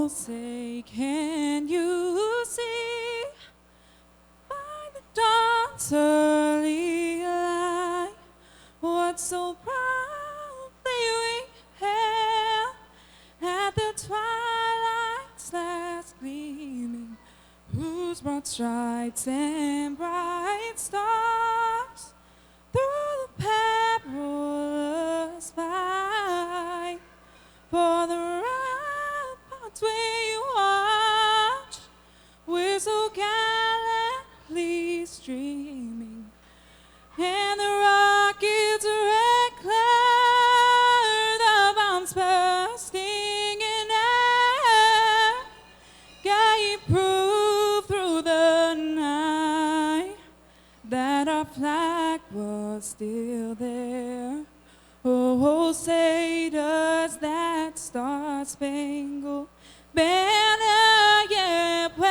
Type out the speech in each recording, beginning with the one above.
Oh, say, can you see by the dawn's early light what so proudly we hailed at the twilight's last gleaming, whose broad stripes and bright stars through the perilous fight for the ramparts we watch, we're so gallantly streaming, and the rockets' red cloud, the bombs bursting in air, gave proof through the night that our flag was still there. Oh, say does that star-spangled banner yet wave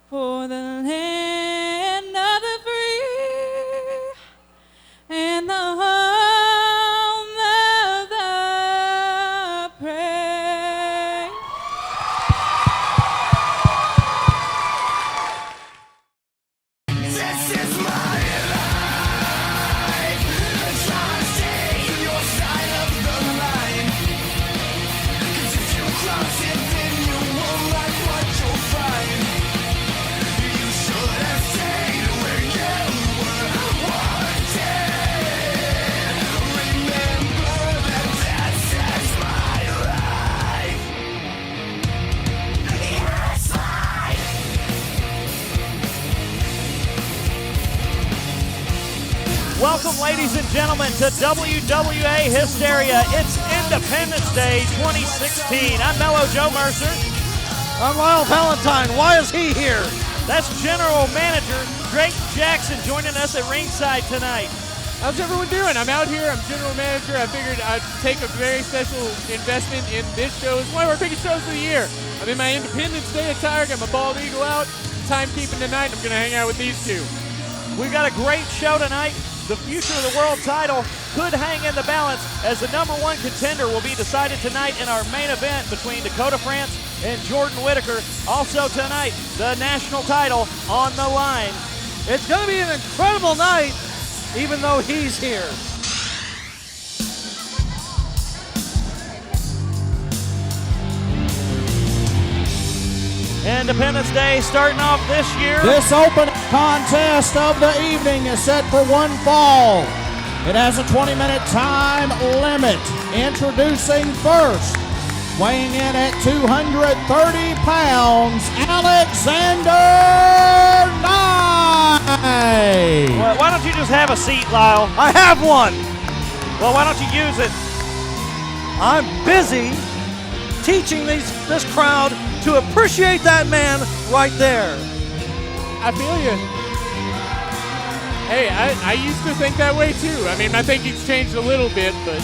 for the land of the free and the home of the brave. This is my life. Try to stay in your side of the line. 'Cause if you cross it, then you won't like what you'll find. You should have stayed where you were wanted. Remember that this is my life. Yes, life. Welcome, ladies and gentlemen, to WWA Hysteria. It's Independence Day 2016. I'm Mellow Joe Mercer. I'm Lyle Valentine. Why is he here? That's General Manager Drake Jackson joining us at ringside tonight. How's everyone doing? I'm out here. I'm general manager. I figured I'd take a very special investment in this show. It's one of our biggest shows of the year. I'm in my Independence Day attire. Got my bald eagle out. Timekeeping tonight. I'm going to hang out with these two. We've got a great show tonight. The future of the world title could hang in the balance as the number one contender will be decided tonight in our main event between Dakota France and Jordan Whittaker. Also tonight, the national title on the line. It's going to be an incredible night, even though he's here. Independence Day starting off this year. This open contest of the evening is set for one fall. It has a 20-minute time limit. Introducing first, weighing in at 230 pounds, Alexander Knight. Well, why don't you just have a seat, Lyle? I have one. Well, why don't you use it? I'm busy teaching this crowd to appreciate that man right there. I feel you. Hey, I used to think that way too. I mean, my thinking's changed a little bit, but...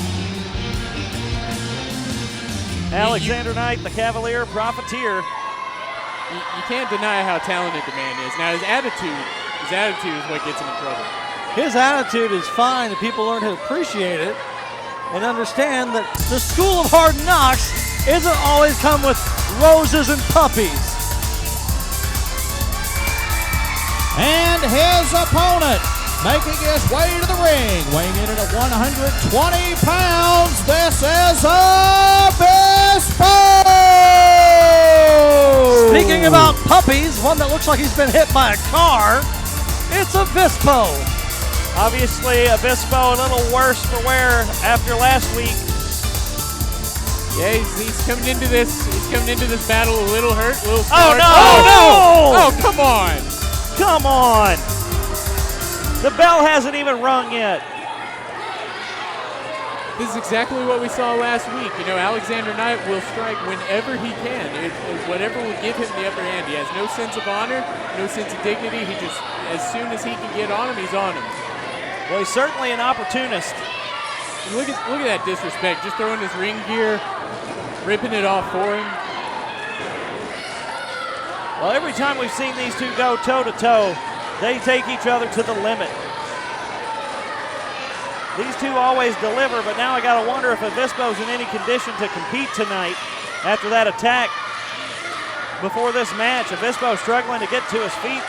Alexander Knight, the Cavalier Profiteer. You can't deny how talented the man is. Now, his attitude is what gets him in trouble. His attitude is fine, and people learn to appreciate it and understand that the school of hard knocks isn't always come with roses and puppies. And his opponent, making his way to the ring, weighing in at 120 pounds, this is Avispo! Speaking about puppies, one that looks like he's been hit by a car, it's Avispo. Obviously, Avispo a little worse for wear after last week. Yeah, he's coming into this battle a little hurt, a little Oh scarred. no! Oh no! Oh, come on! Come on! The bell hasn't even rung yet. This is exactly what we saw last week. You know, Alexander Knight will strike whenever he can. Whatever will give him the upper hand. He has no sense of honor, no sense of dignity. He just, as soon as he can get on him, he's on him. Well, he's certainly an opportunist. And look at that disrespect. Just throwing his ring gear, ripping it off for him. Well, every time we've seen these two go toe-to-toe, they take each other to the limit. These two always deliver, but now I got to wonder if Avispo's in any condition to compete tonight after that attack before this match. Avispo struggling to get to his feet.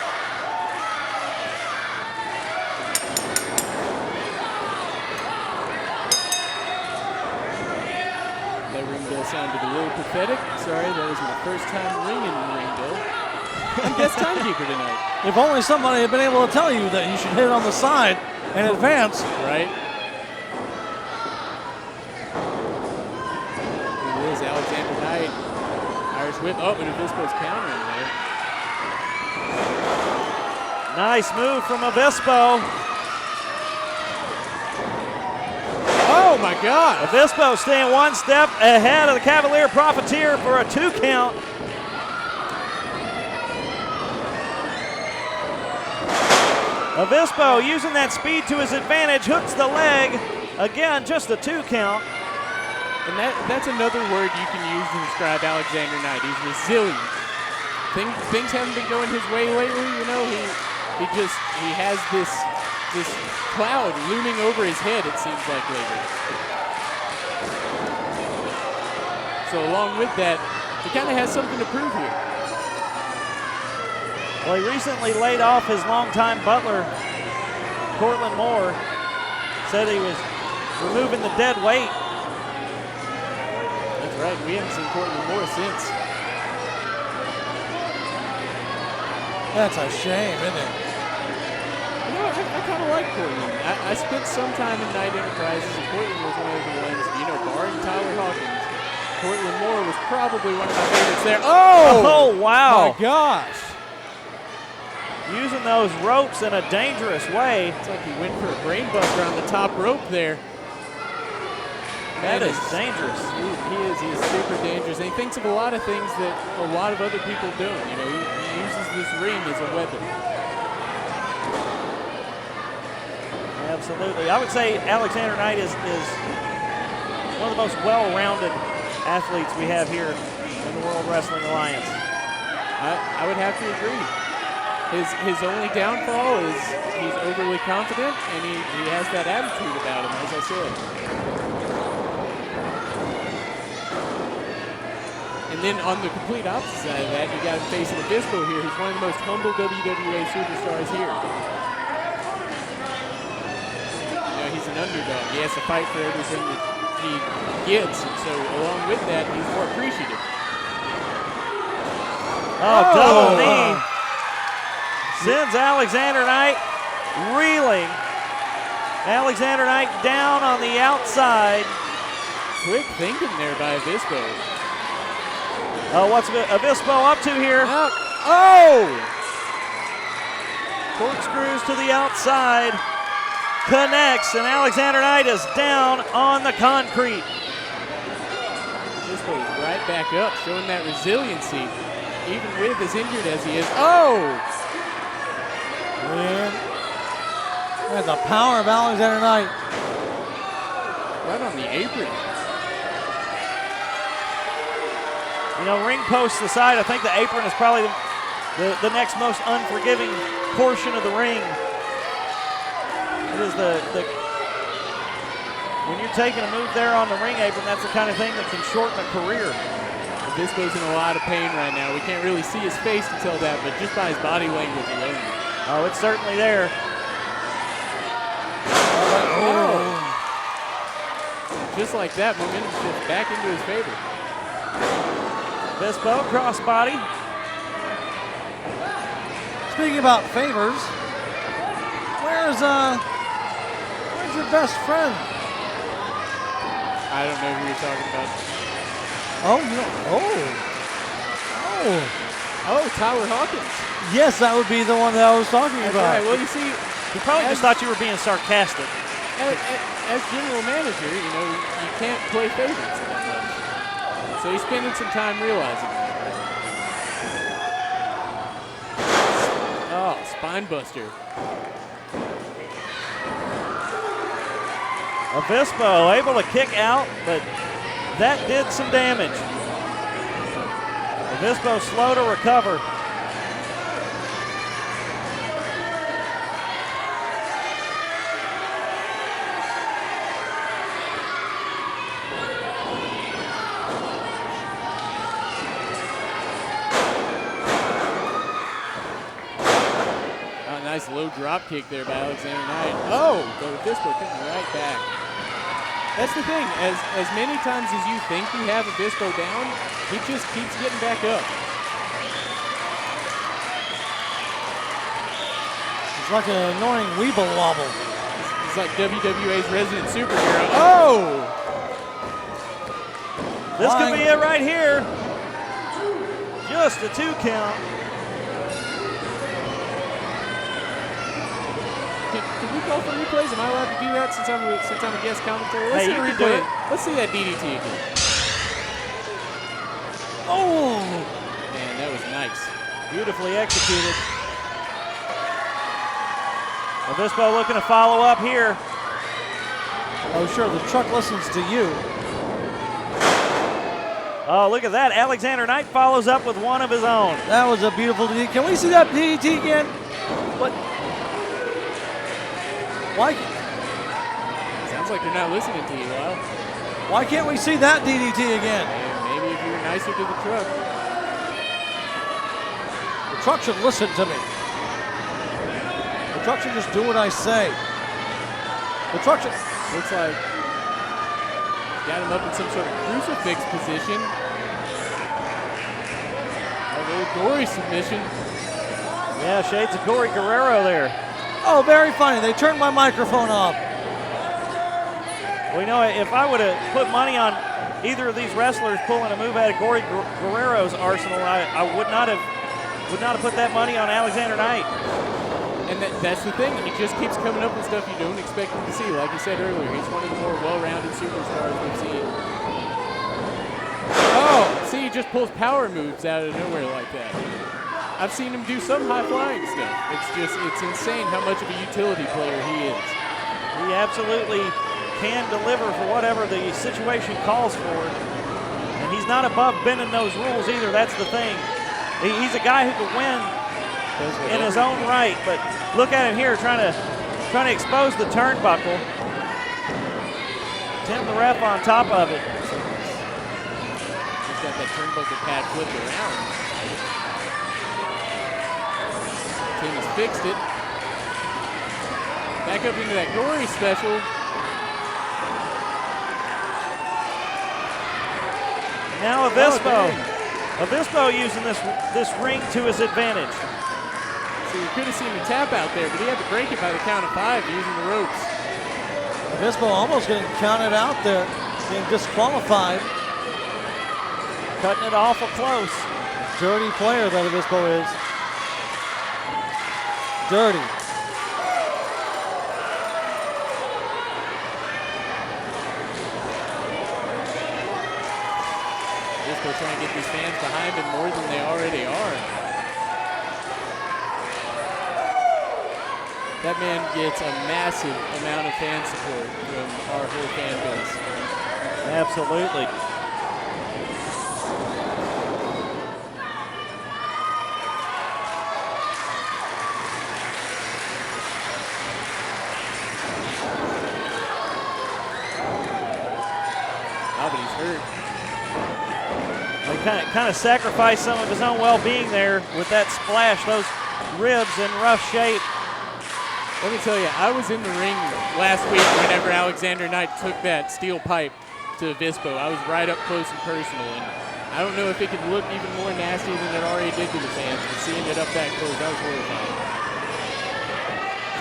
That ring bell sounded a little pathetic. Sorry, that was my first time ringing the ring bell. I'm guest timekeeper tonight. If only somebody had been able to tell you that you should hit it on the side and advance. Right. It is Alexander Knight. Irish whip. Oh, but Avispo's countering there. Nice move from Avispo. Oh my God. Avispo staying one step ahead of the Cavalier Profiteer for a 2 count. Avispo using that speed to his advantage, hooks the leg. Again, just a 2 count. And that's another word you can use to describe Alexander Knight. He's resilient. Things haven't been going his way lately, you know. He has this cloud looming over his head, it seems like lately. So along with that, he kind of has something to prove here. Well, he recently laid off his longtime butler, Cortland Moore. Said he was removing the dead weight. That's right, we haven't seen Cortland Moore since. That's a shame, isn't it? You know, I kind of like Cortland. I spent some time in Knight Enterprises, and Cortland was one of the ones, you know, barring Tyler Hawkins, Cortland Moore was probably one of my favorites there. Oh, wow. My gosh. Using those ropes in a dangerous way. It's like he went for a brain buster on the top rope there. That is dangerous. He is super dangerous. And he thinks of a lot of things that a lot of other people don't. You know, he uses this ring as a weapon. Absolutely. I would say Alexander Knight is one of the most well-rounded athletes we have here in the World Wrestling Alliance. I would have to agree. His only downfall is he's overly confident, and he has that attitude about him, as I said. And then on the complete opposite side of that, you got him facing Avispo here, who's one of the most humble WWA superstars here. You know, he's an underdog. He has to fight for everything that he gets, and so along with that, he's more appreciative. Double knee. Sends Alexander Knight reeling. Alexander Knight down on the outside. Quick thinking there by Avispo. Oh, what's Avispo up to here? Oh! Corkscrews to the outside. Connects, and Alexander Knight is down on the concrete. Avispo is right back up, showing that resiliency, even with as injured as he is. Oh! Man, that's the power of Alexander Knight. Right on the apron. You know, ring post aside, I think the apron is probably the next most unforgiving portion of the ring. It is when you're taking a move there on the ring apron, that's the kind of thing that can shorten a career. Avispo's in a lot of pain right now. We can't really see his face to tell that, but just by his body language alone. Oh, it's certainly there. Oh. Just like that, momentum shifts back into his favor. Avispo, crossbody. Speaking about favors, where's your best friend? I don't know who you're talking about. Oh, Tyler Hawkins. Yes, that would be the one that I was talking That's about. right. Well, you see, He probably just thought you were being sarcastic. as general manager, you know, you can't play favorites that much. So he's spending some time realizing that. Oh, spine buster. Avispo able to kick out, but that did some damage. Avispo slow to recover. Nice low drop kick there by Alexander Knight. Oh, but Avispo coming right back. That's the thing. As many times as you think you have Avispo down, he just keeps getting back up. It's like an annoying weeble wobble. He's like WWA's resident superhero. Oh! This could be it right here. Just a 2 count. Can we call for replays? Am I allowed to do that since I'm a guest commentator? Let's see a replay. Let's see that DDT again. Oh! Man, that was nice. Beautifully executed. Avispo looking to follow up here. Oh, sure, the truck listens to you. Oh, look at that. Alexander Knight follows up with one of his own. That was a beautiful DDT. Can we see that DDT again? What? Why? Sounds like they're not listening to you, Lyle. Why can't we see that DDT again? Maybe if you were nicer to the truck. The truck should listen to me. The truck should just do what I say. The truck should. Looks like got him up in some sort of crucifix position. A little gory submission. Yeah, shades of Corey Guerrero there. Oh, very funny. They turned my microphone off. Well, you know, if I would have put money on either of these wrestlers pulling a move out of Corey Guerrero's arsenal, I would not have put that money on Alexander Knight. And that's the thing. He just keeps coming up with stuff you don't expect him to see. Like you said earlier, he's one of the more well-rounded superstars we've seen. Oh, see, he just pulls power moves out of nowhere like that. I've seen him do some high-flying stuff. It's insane how much of a utility player he is. He absolutely can deliver for whatever the situation calls for. And he's not above bending those rules either. That's the thing. He's a guy who can win in his own right, but look at him here trying to expose the turnbuckle. Tim the ref on top of it. He's got that turnbuckle pad flipped around. Tim has fixed it. Back up into that gory special. Now Avispo using this ring to his advantage. So you could have seen the tap out there, but he had to break it by the count of 5 using the ropes. Avispo almost getting counted out there, being disqualified. Cutting it awful close. Dirty player that Avispo is. Dirty. Avispo trying to get these fans behind him more than they already are. That man gets a massive amount of fan support from our whole fan base. Absolutely. Oh, but he's hurt. He kind of sacrificed some of his own well-being there with that splash. Those ribs in rough shape. Let me tell you, I was in the ring last week whenever Alexander Knight took that steel pipe to Avispo. I was right up close and personal, and I don't know if it could look even more nasty than it already did to the fans, but seeing it up that close, that was horrifying.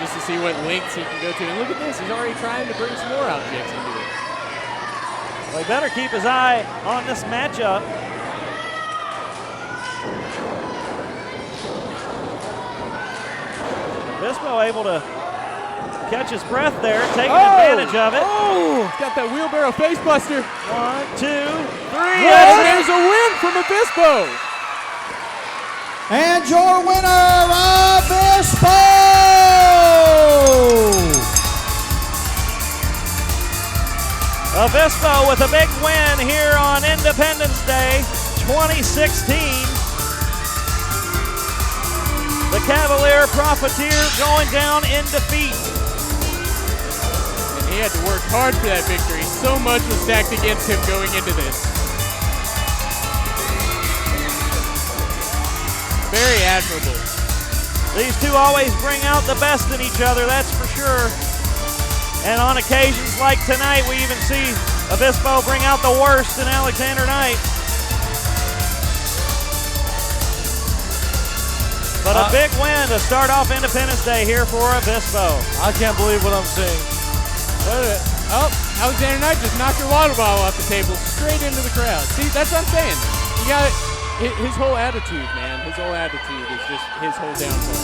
Just to see what lengths he can go to. And look at this, he's already trying to bring some more objects into it. Well, he better keep his eye on this matchup. Avispo able to catch his breath there, taking advantage of it. Oh, he's got that wheelbarrow face buster. 1, 2, 3. And there's a win from Avispo. And your winner, Avispo! Avispo with a big win here on Independence Day 2016. The Cavalier Profiteer going down in defeat. And he had to work hard for that victory. So much was stacked against him going into this. Very admirable. These two always bring out the best in each other, that's for sure. And on occasions like tonight, we even see Avispo bring out the worst in Alexander Knight. But a big win to start off Independence Day here for Avispo. I can't believe what I'm seeing. Oh, Alexander Knight just knocked your water bottle off the table straight into the crowd. See, that's what I'm saying. You got it. His whole attitude, man. His whole attitude is just his whole downfall.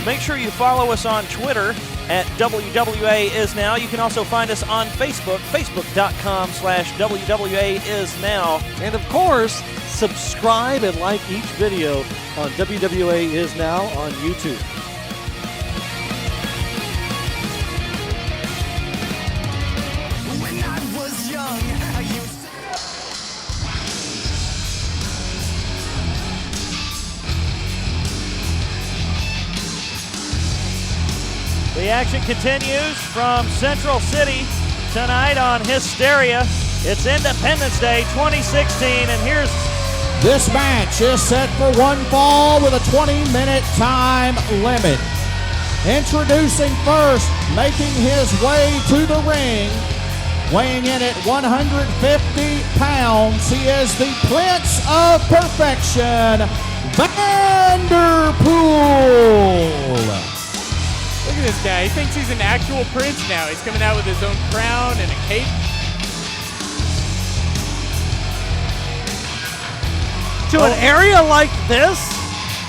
Make sure you follow us on Twitter at WWAISNOW. You can also find us on Facebook, facebook.com/WWAISNOW. And of course, subscribe and like each video on WWA Is Now on YouTube. When I was young, I used to. The action continues from Central City tonight on Hysteria. It's Independence Day 2016, and here's... This match is set for one fall with a 20-minute time limit. Introducing first, making his way to the ring, weighing in at 150 pounds, he is the Prince of Perfection, Vanderpool. Look at this guy. He thinks he's an actual prince now. He's coming out with his own crown and a cape. To an area like this,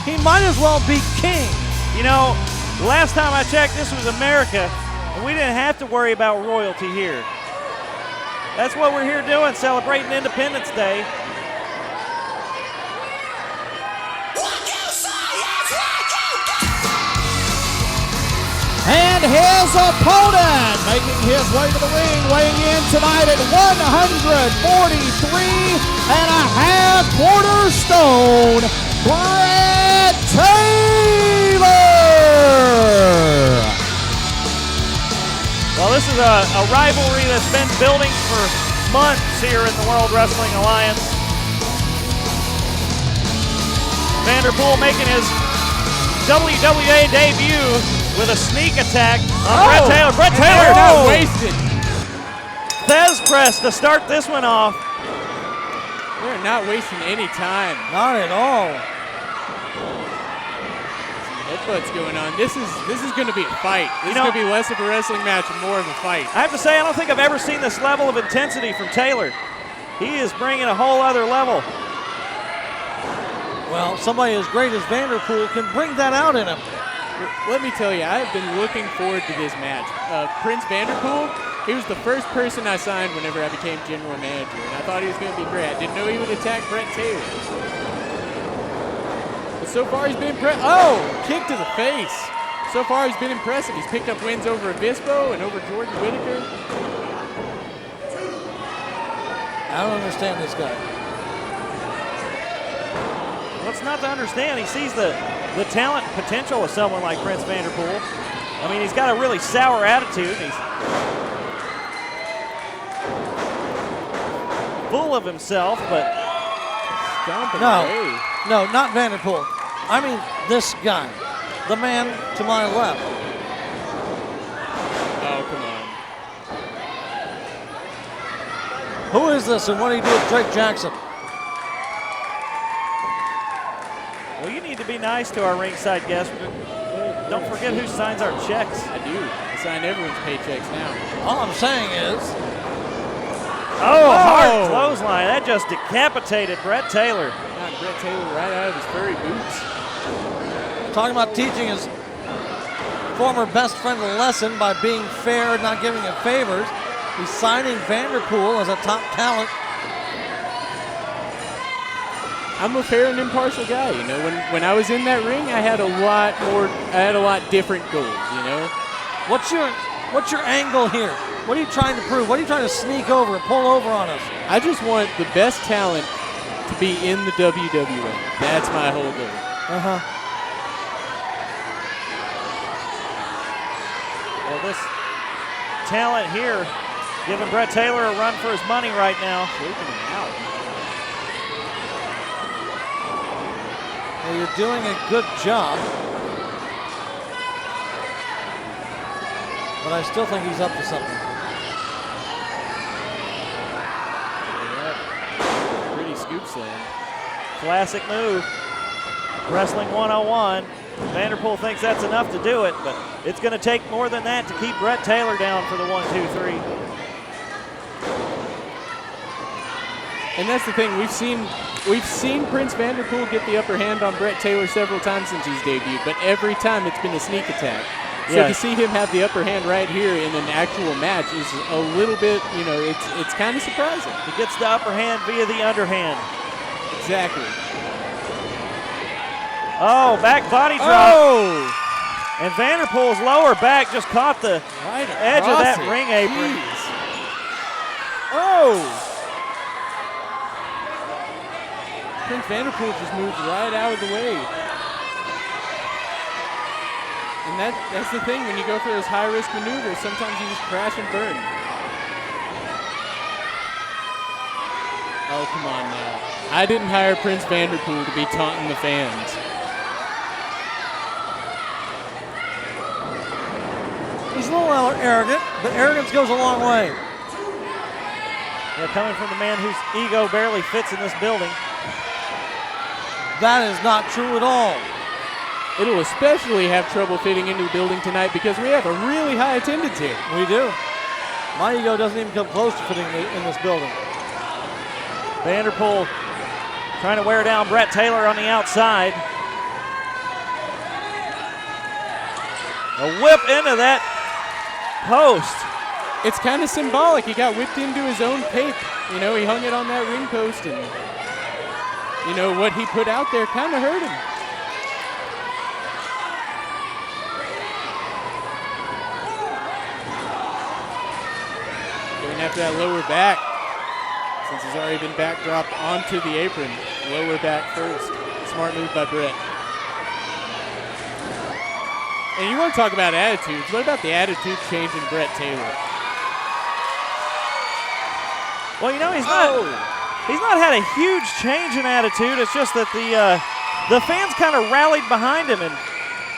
he might as well be king. You know, last time I checked, this was America, and we didn't have to worry about royalty here. That's what we're here doing, celebrating Independence Day. And his opponent, making his way to the ring, weighing in tonight at 143.5 cornerstone, Brett Taylor. Well, this is a rivalry that's been building for months here in the World Wrestling Alliance. Vanderpool making his WWA debut with a sneak attack on Brett Taylor. Brett Taylor not wasted. Thez press to start this one off. We're not wasting any time. Not at all. Headbutts going on. This is going to be a fight. This is going to be less of a wrestling match and more of a fight. I have to say, I don't think I've ever seen this level of intensity from Taylor. He is bringing a whole other level. Well, somebody as great as Vanderpool can bring that out in him. Let me tell you, I've been looking forward to this match. Prince Vanderpool, he was the first person I signed whenever I became general manager, and I thought he was going to be great. I didn't know he would attack Brett Taylor. But so far he's been kick to the face. So far he's been impressive. He's picked up wins over Avispo and over Jordan Whittaker. I don't understand this guy. What's not to understand? He sees the talent and potential of someone like Prince Vanderpool. I mean, he's got a really sour attitude. He's full of himself, but stomping away. No, not Vanderpool. I mean this guy, the man to my left. Oh, come on. Who is this and what do you do with Drake Jackson? well, you need to be nice to our ringside guests. Don't forget who signs our checks. I do. I sign everyone's paychecks now. All I'm saying is, Hard clothesline. That just decapitated Brett Taylor. Knocked Brett Taylor right out of his furry boots. talking about teaching his former best friend a lesson by being fair and not giving him favors. He's signing Vanderpool as a top talent. I'm a fair and impartial guy, you know. When I was in that ring, I had a lot different goals, you know. What's your angle here? What are you trying to prove? What are you trying to sneak over and pull over on us? I just want the best talent to be in the WWA. That's my whole goal. Well, this talent here Giving Brett Taylor a run for his money right now. Choking him out. Well, you're doing a good job. But I still think he's up to something. Yeah. Pretty scoop slam. Classic move. Wrestling 101. Vanderpool thinks that's enough to do it, but it's going to take more than that to keep Brett Taylor down for the 1-2-3. And that's the thing, we've seen Prince Vanderpool get the upper hand on Brett Taylor several times since he's debuted, but every time it's been a sneak attack. So to see him have the upper hand right here in an actual match is a little bit, you know, it's kind of surprising. He gets the upper hand via the underhand. Exactly. Oh, back body drop. Oh! And Vanderpool's lower back just caught the Right edge of that across it. ring apron. Jeez. Oh! Prince Vanderpool just moved right out of the way. And that's the thing, when you go for those high-risk maneuvers, sometimes you just crash and burn. Oh, come on now. I didn't hire Prince Vanderpool to be taunting the fans. He's a little arrogant, but arrogance goes a long way. Yeah, coming from the man whose ego barely fits in this building. That is not true at all. It'll especially have trouble fitting into the building tonight because we have a really high attendance here. We do. My ego doesn't even come close to fitting in this building. Vanderpool trying to wear down Brett Taylor on the outside. A whip into that post. It's kind of symbolic. He got whipped into his own cape. You know, he hung it on that ring post, and, you know, what he put out there kind of hurt him. Going after that lower back. Since he's already been backdropped onto the apron. Lower back first. Smart move by Brett. And you want to talk about attitudes. What about the attitude change in Brett Taylor? Well, you know, he's not had a huge change in attitude. It's just that the fans kind of rallied behind him, and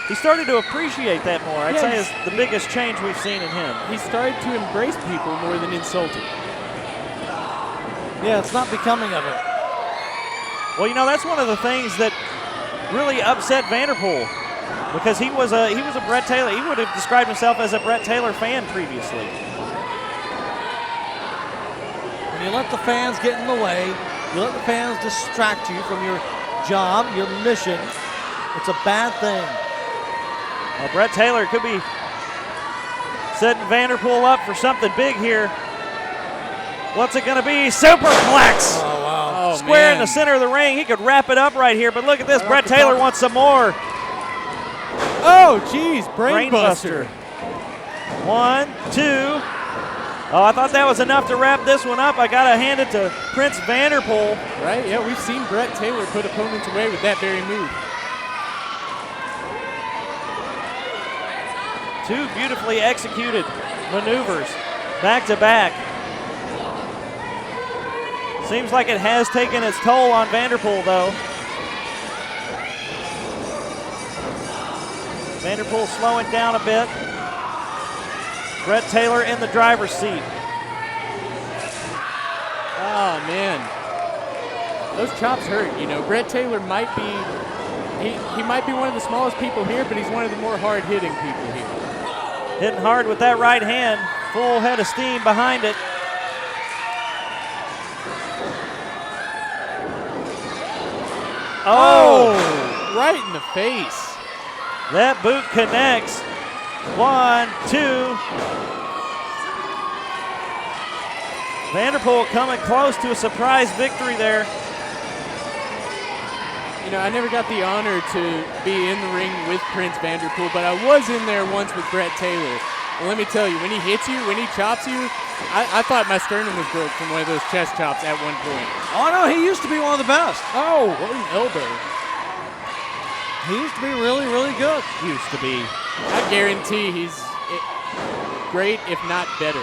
he started to appreciate that more. I'd say is the biggest change we've seen in him. He started to embrace people more than insult them. Yeah, it's not becoming of him. Well, you know, that's one of the things that really upset Vanderpool, because he was a Brett Taylor. He would have described himself as a Brett Taylor fan previously. When you let the fans get in the way, you let the fans distract you from your job, your mission, it's a bad thing. Well, Brett Taylor could be setting Vanderpool up for something big here. What's it going to be? Superplex! Oh, wow. Oh, Square in man. the center of the ring. He could wrap it up right here, but look at this. Brett Taylor wants some more. Oh, geez, brainbuster. 1, 2. Oh, I thought that was enough to wrap this one up. I got to hand it to Prince Vanderpool. Right? Yeah, we've seen Brett Taylor put opponents away with that very move. Two beautifully executed maneuvers, back to back. Seems like it has taken its toll on Vanderpool, though. Vanderpool slowing down a bit. Brett Taylor in the driver's seat. Oh, man. Those chops hurt, you know. Brett Taylor might be, he might be one of the smallest people here, but he's one of the more hard-hitting people here. Hitting hard with that right hand. Full head of steam behind it. Oh! Right in the face. That boot connects. 1, 2. Vanderpool coming close to a surprise victory there. You know, I never got the honor to be in the ring with Prince Vanderpool, but I was in there once with Brett Taylor. And let me tell you, when he hits you, when he chops you, I thought my sternum was broke from one of those chest chops at one point. Oh, no, he used to be one of the best. Oh, what an elbow. He used to be really, really good. Used to be. I guarantee he's great, if not better.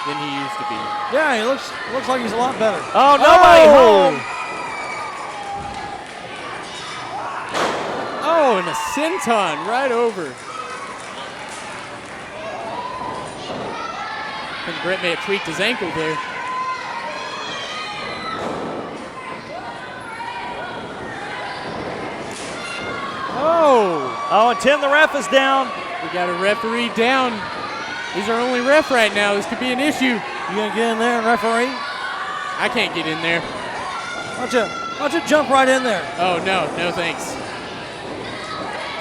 than he used to be. Yeah, he looks like he's a lot better. Oh, nobody home. Oh, and a senton right over. I think Brett may have tweaked his ankle there. Oh, and Tim, the ref is down. We got a referee down. He's our only ref right now. This could be an issue. You gonna get in there and referee? I can't get in there. Why don't you jump right in there? Oh, no thanks.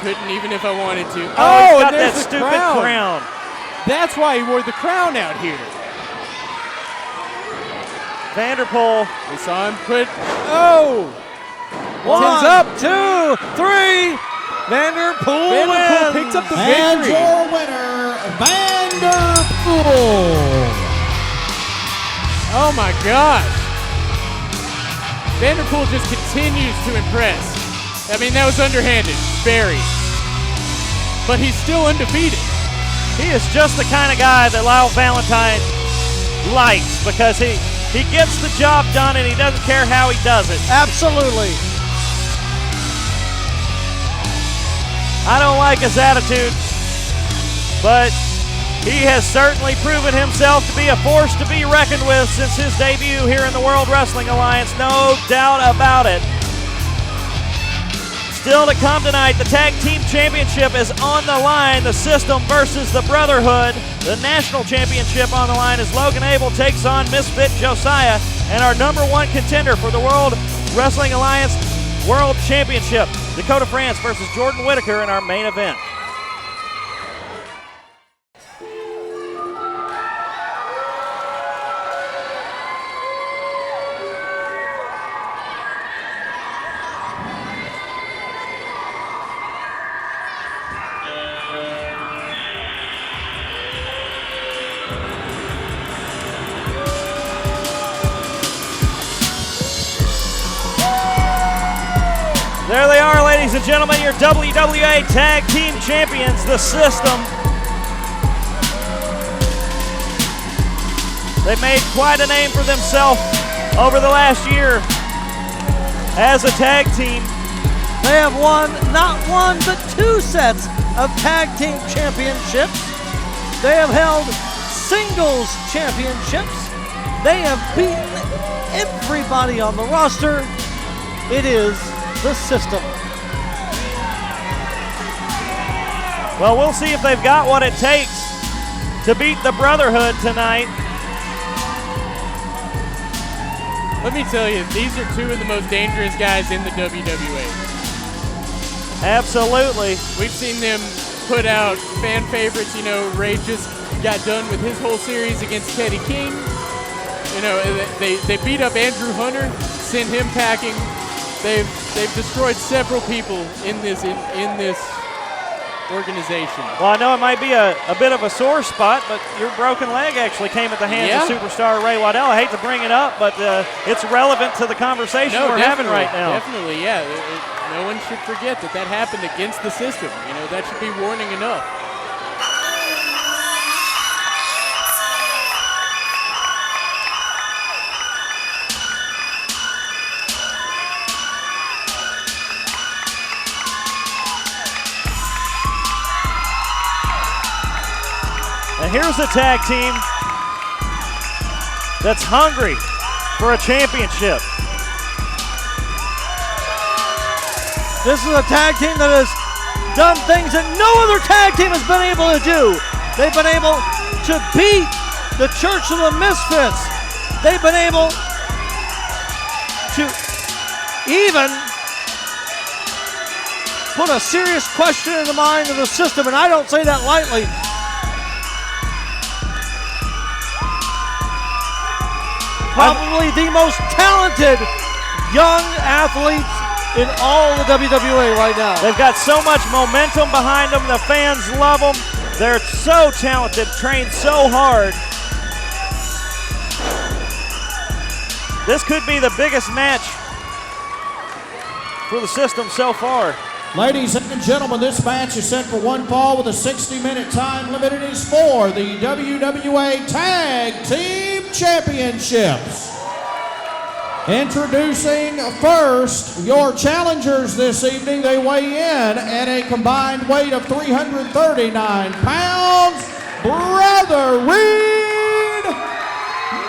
Couldn't even if I wanted to. Oh, he's got and there's that the stupid crown. That's why he wore the crown out here. Vanderpool. We saw him put, oh! 1, Tim's up. 2, 3. Vanderpool wins. Picks up the And victory. your winner, Vanderpool. Oh my gosh. Vanderpool just continues to impress. I mean, that was underhanded, very. But he's still undefeated. He is just the kind of guy that Lyle Valentine likes because he gets the job done and he doesn't care how he does it. Absolutely. I don't like his attitude, but he has certainly proven himself to be a force to be reckoned with since his debut here in the World Wrestling Alliance, no doubt about it. Still to come tonight, the Tag Team Championship is on the line. The System versus the Brotherhood. The National Championship on the line as Logan Abell takes on Misfit Josiah. And our #1 contender for the World Wrestling Alliance World Championship, Dakota France versus Jordan Whittaker in our main event. There they are, ladies and gentlemen, your WWA Tag Team Champions, the System. They made quite a name for themselves over the last year as a tag team. They have won not one but 2 sets of tag team championships. They have held singles championships. They have beaten everybody on the roster. It is the System. Well, we'll see if they've got what it takes to beat the Brotherhood tonight. Let me tell you, these are 2 of the most dangerous guys in the WWA. Absolutely. We've seen them put out fan favorites. You know, Ray just got done with his whole series against Teddy King. You know, they beat up Andrew Hunter, sent him packing. They've destroyed several people in this organization. Well, I know it might be a bit of a sore spot, but your broken leg actually came at the hands of superstar Ray Waddell. I hate to bring it up, but it's relevant to the conversation we're having right now. Definitely, yeah. No one should forget that happened against the System. You know, that should be warning enough. And here's a tag team that's hungry for a championship. This is a tag team that has done things that no other tag team has been able to do. They've been able to beat the Church of the Misfits. They've been able to even put a serious question in the mind of the System, and I don't say that lightly. Probably the most talented young athletes in all the WWA right now. They've got so much momentum behind them. The fans love them. They're so talented, trained so hard. This could be the biggest match for the System so far. Ladies and gentlemen, this match is set for one fall with a 60-minute time limit. It is for the WWA Tag Team Championships. Introducing first your challengers this evening. They weigh in at a combined weight of 339 pounds. Brother Reed,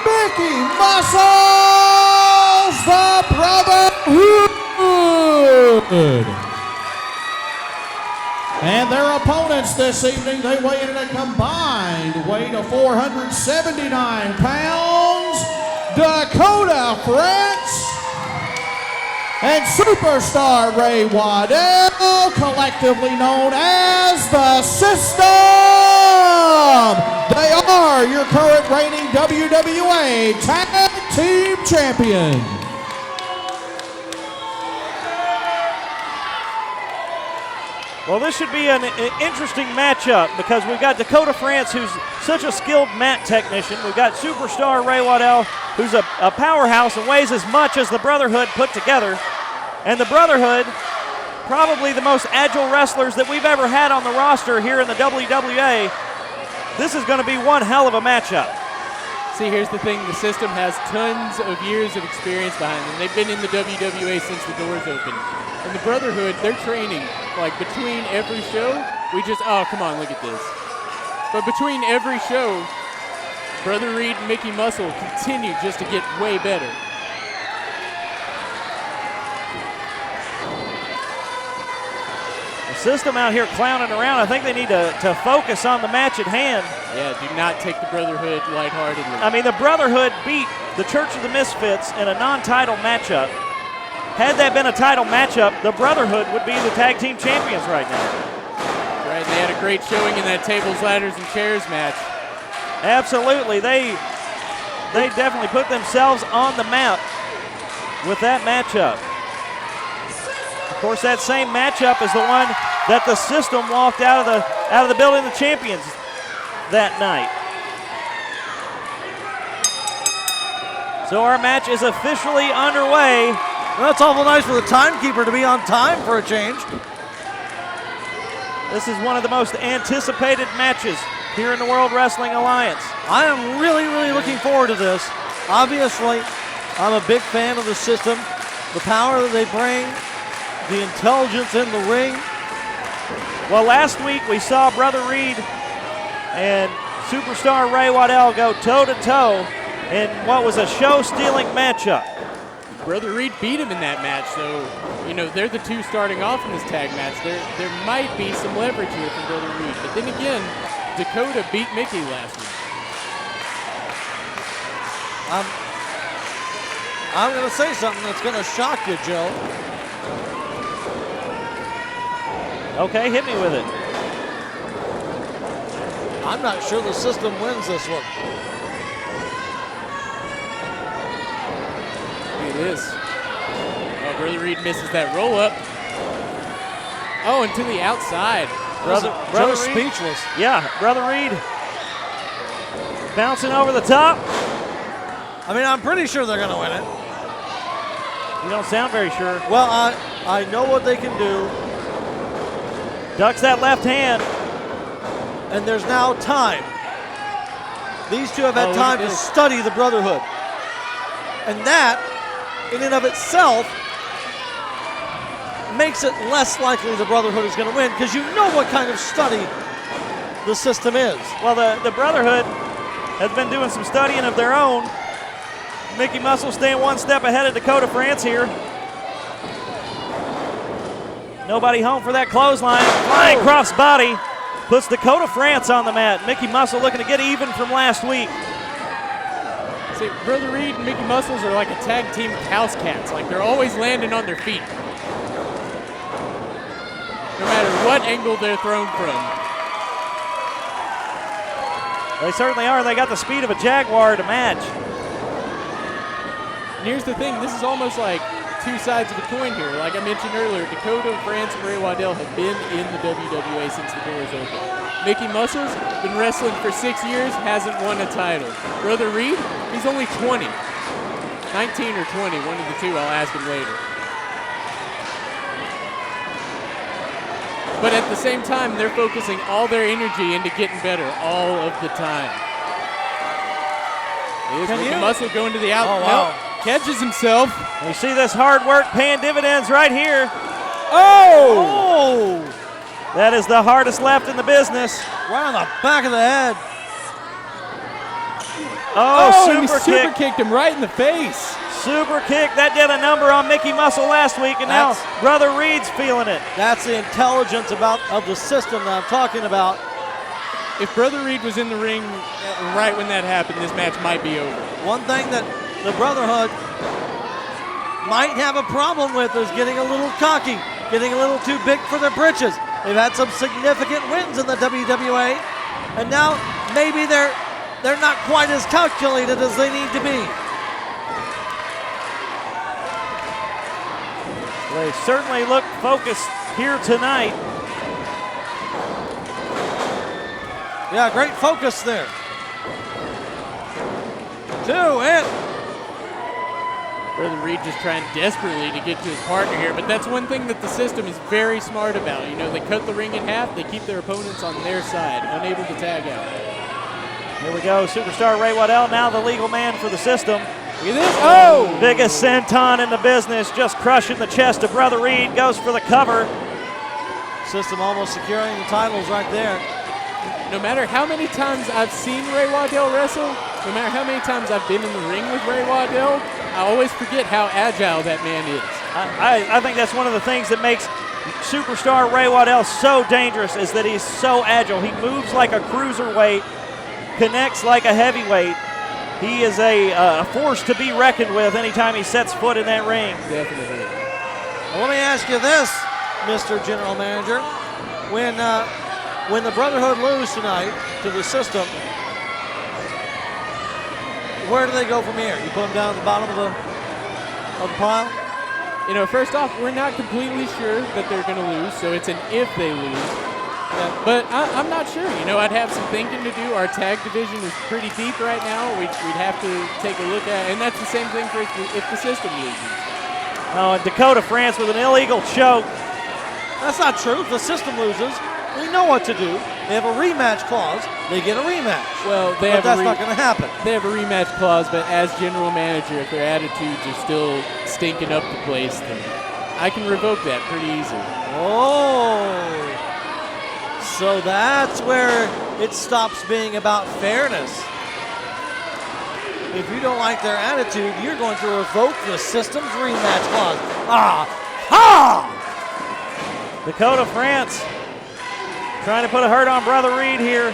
Mickey Muscles, the Brotherhood. And their opponents this evening, they weigh in at a combined weight of 479 pounds. Dakota France and Superstar Ray Waddell, collectively known as the System. They are your current reigning WWA Tag Team Champions. Well, this should be an interesting matchup because we've got Dakota France, who's such a skilled mat technician. We've got Superstar Ray Waddell, who's a powerhouse and weighs as much as the Brotherhood put together. And the Brotherhood, probably the most agile wrestlers that we've ever had on the roster here in the WWA. This is going to be one hell of a matchup. See, here's the thing. The System has tons of years of experience behind them. They've been in the WWA since the doors opened. And the Brotherhood, they're training, like, between every show. Oh, come on, look at this. But between every show, Brother Reed and Mickey Muscle continue just to get way better. The System out here clowning around. I think they need to focus on the match at hand. Yeah, do not take the Brotherhood lightheartedly. I mean, the Brotherhood beat the Church of the Misfits in a non-title matchup. Had that been a title matchup, the Brotherhood would be the tag team champions right now. Right, they had a great showing in that tables, ladders, and chairs match. Absolutely, they definitely put themselves on the map with that matchup. Of course, that same matchup is the one that the System walked out of the building the champions that night. So our match is officially underway. Well, it's awful nice for the timekeeper to be on time for a change. This is one of the most anticipated matches here in the World Wrestling Alliance. I am really, really looking forward to this. Obviously, I'm a big fan of the System, the power that they bring, the intelligence in the ring. Well, last week we saw Brother Reed and Superstar Ray Waddell go toe-to-toe in what was a show-stealing matchup. Brother Reed beat him in that match, so, you know, they're the two starting off in this tag match. There might be some leverage here from Brother Reed. But then again, Dakota beat Mickey last week. I'm going to say something that's going to shock you, Joe. Okay, hit me with it. I'm not sure the System wins this one. It is. Oh, Brother Reed misses that roll up. Oh, and to the outside. Brother Joe's Reed, speechless. Yeah, Brother Reed bouncing over the top. I mean, I'm pretty sure they're going to win it. You don't sound very sure. Well, I know what they can do. Ducks that left hand. And there's now time. These two have had time to study the Brotherhood. And that, in and of itself, makes it less likely the Brotherhood is going to win because you know what kind of study the System is. Well, the Brotherhood has been doing some studying of their own. Mickey Muscle staying one step ahead of Dakota France here. Nobody home for that clothesline. Flying cross body puts Dakota France on the mat. Mickey Muscle looking to get even from last week. See, Brother Reed and Mickey Muscles are like a tag team of house cats. Like, they're always landing on their feet. No matter what angle they're thrown from. They certainly are. They got the speed of a Jaguar to match. And here's the thing. This is almost like two sides of a coin here. Like I mentioned earlier, Dakota France and Ray Waddell have been in the WWA since the doors opened. Mickey Muscles, been wrestling for 6 years, hasn't won a title. Brother Reed, he's only 20. 19 or 20, one of the two, I'll ask him later. but at the same time, they're focusing all their energy into getting better all of the time. With the muscle going to the out. Oh, wow. Nope. Catches himself. We see this hard work paying dividends right here. Oh! That is the hardest left in the business. Right on the back of the head. Oh, and he super super kick. kicked him right in the face. Super kick. That did a number on Mickey Muscle last week, and now Brother Reed's feeling it. That's the intelligence of the system that I'm talking about. If Brother Reed was in the ring right when that happened, this match might be over. One thing that the Brotherhood might have a problem with is getting a little cocky, getting a little too big for their britches. They've had some significant wins in the WWA, and now maybe they're not quite as calculated as they need to be. They certainly look focused here tonight. Yeah, great focus there. 2 and Brother Reed just trying desperately to get to his partner here, but that's one thing that the system is very smart about. You know, they cut the ring in half, they keep their opponents on their side, unable to tag out. Here we go, superstar Ray Waddell, now the legal man for the system. Look at this. Oh! Biggest senton in the business, just crushing the chest of Brother Reed, goes for the cover. System almost securing the titles right there. No matter how many times I've seen Ray Waddell wrestle, no matter how many times I've been in the ring with Ray Waddell, I always forget how agile that man is. I think that's one of the things that makes superstar Ray Waddell so dangerous is that he's so agile. He moves like a cruiserweight, connects like a heavyweight. He is a force to be reckoned with anytime he sets foot in that ring. Definitely. Well, let me ask you this, Mr. General Manager. When the Brotherhood lose tonight to the system, where do they go from here? You put them down at the bottom of the pile? You know, first off, we're not completely sure that they're going to lose, so it's an if they lose. But I'm not sure. You know, I'd have some thinking to do. Our tag division is pretty deep right now. We'd have to take a look at it, and that's the same thing for if the system loses. Oh, and Dakota France with an illegal choke. That's not true. If the system loses, we know what to do. They have a rematch clause. They get a rematch. Well, but that's not going to happen. They have a rematch clause, but as general manager, if their attitudes are still stinking up the place, then I can revoke that pretty easily. Oh, so that's where it stops being about fairness. If you don't like their attitude, you're going to revoke the system's rematch clause. Ha! Dakota France trying to put a hurt on Brother Reed here.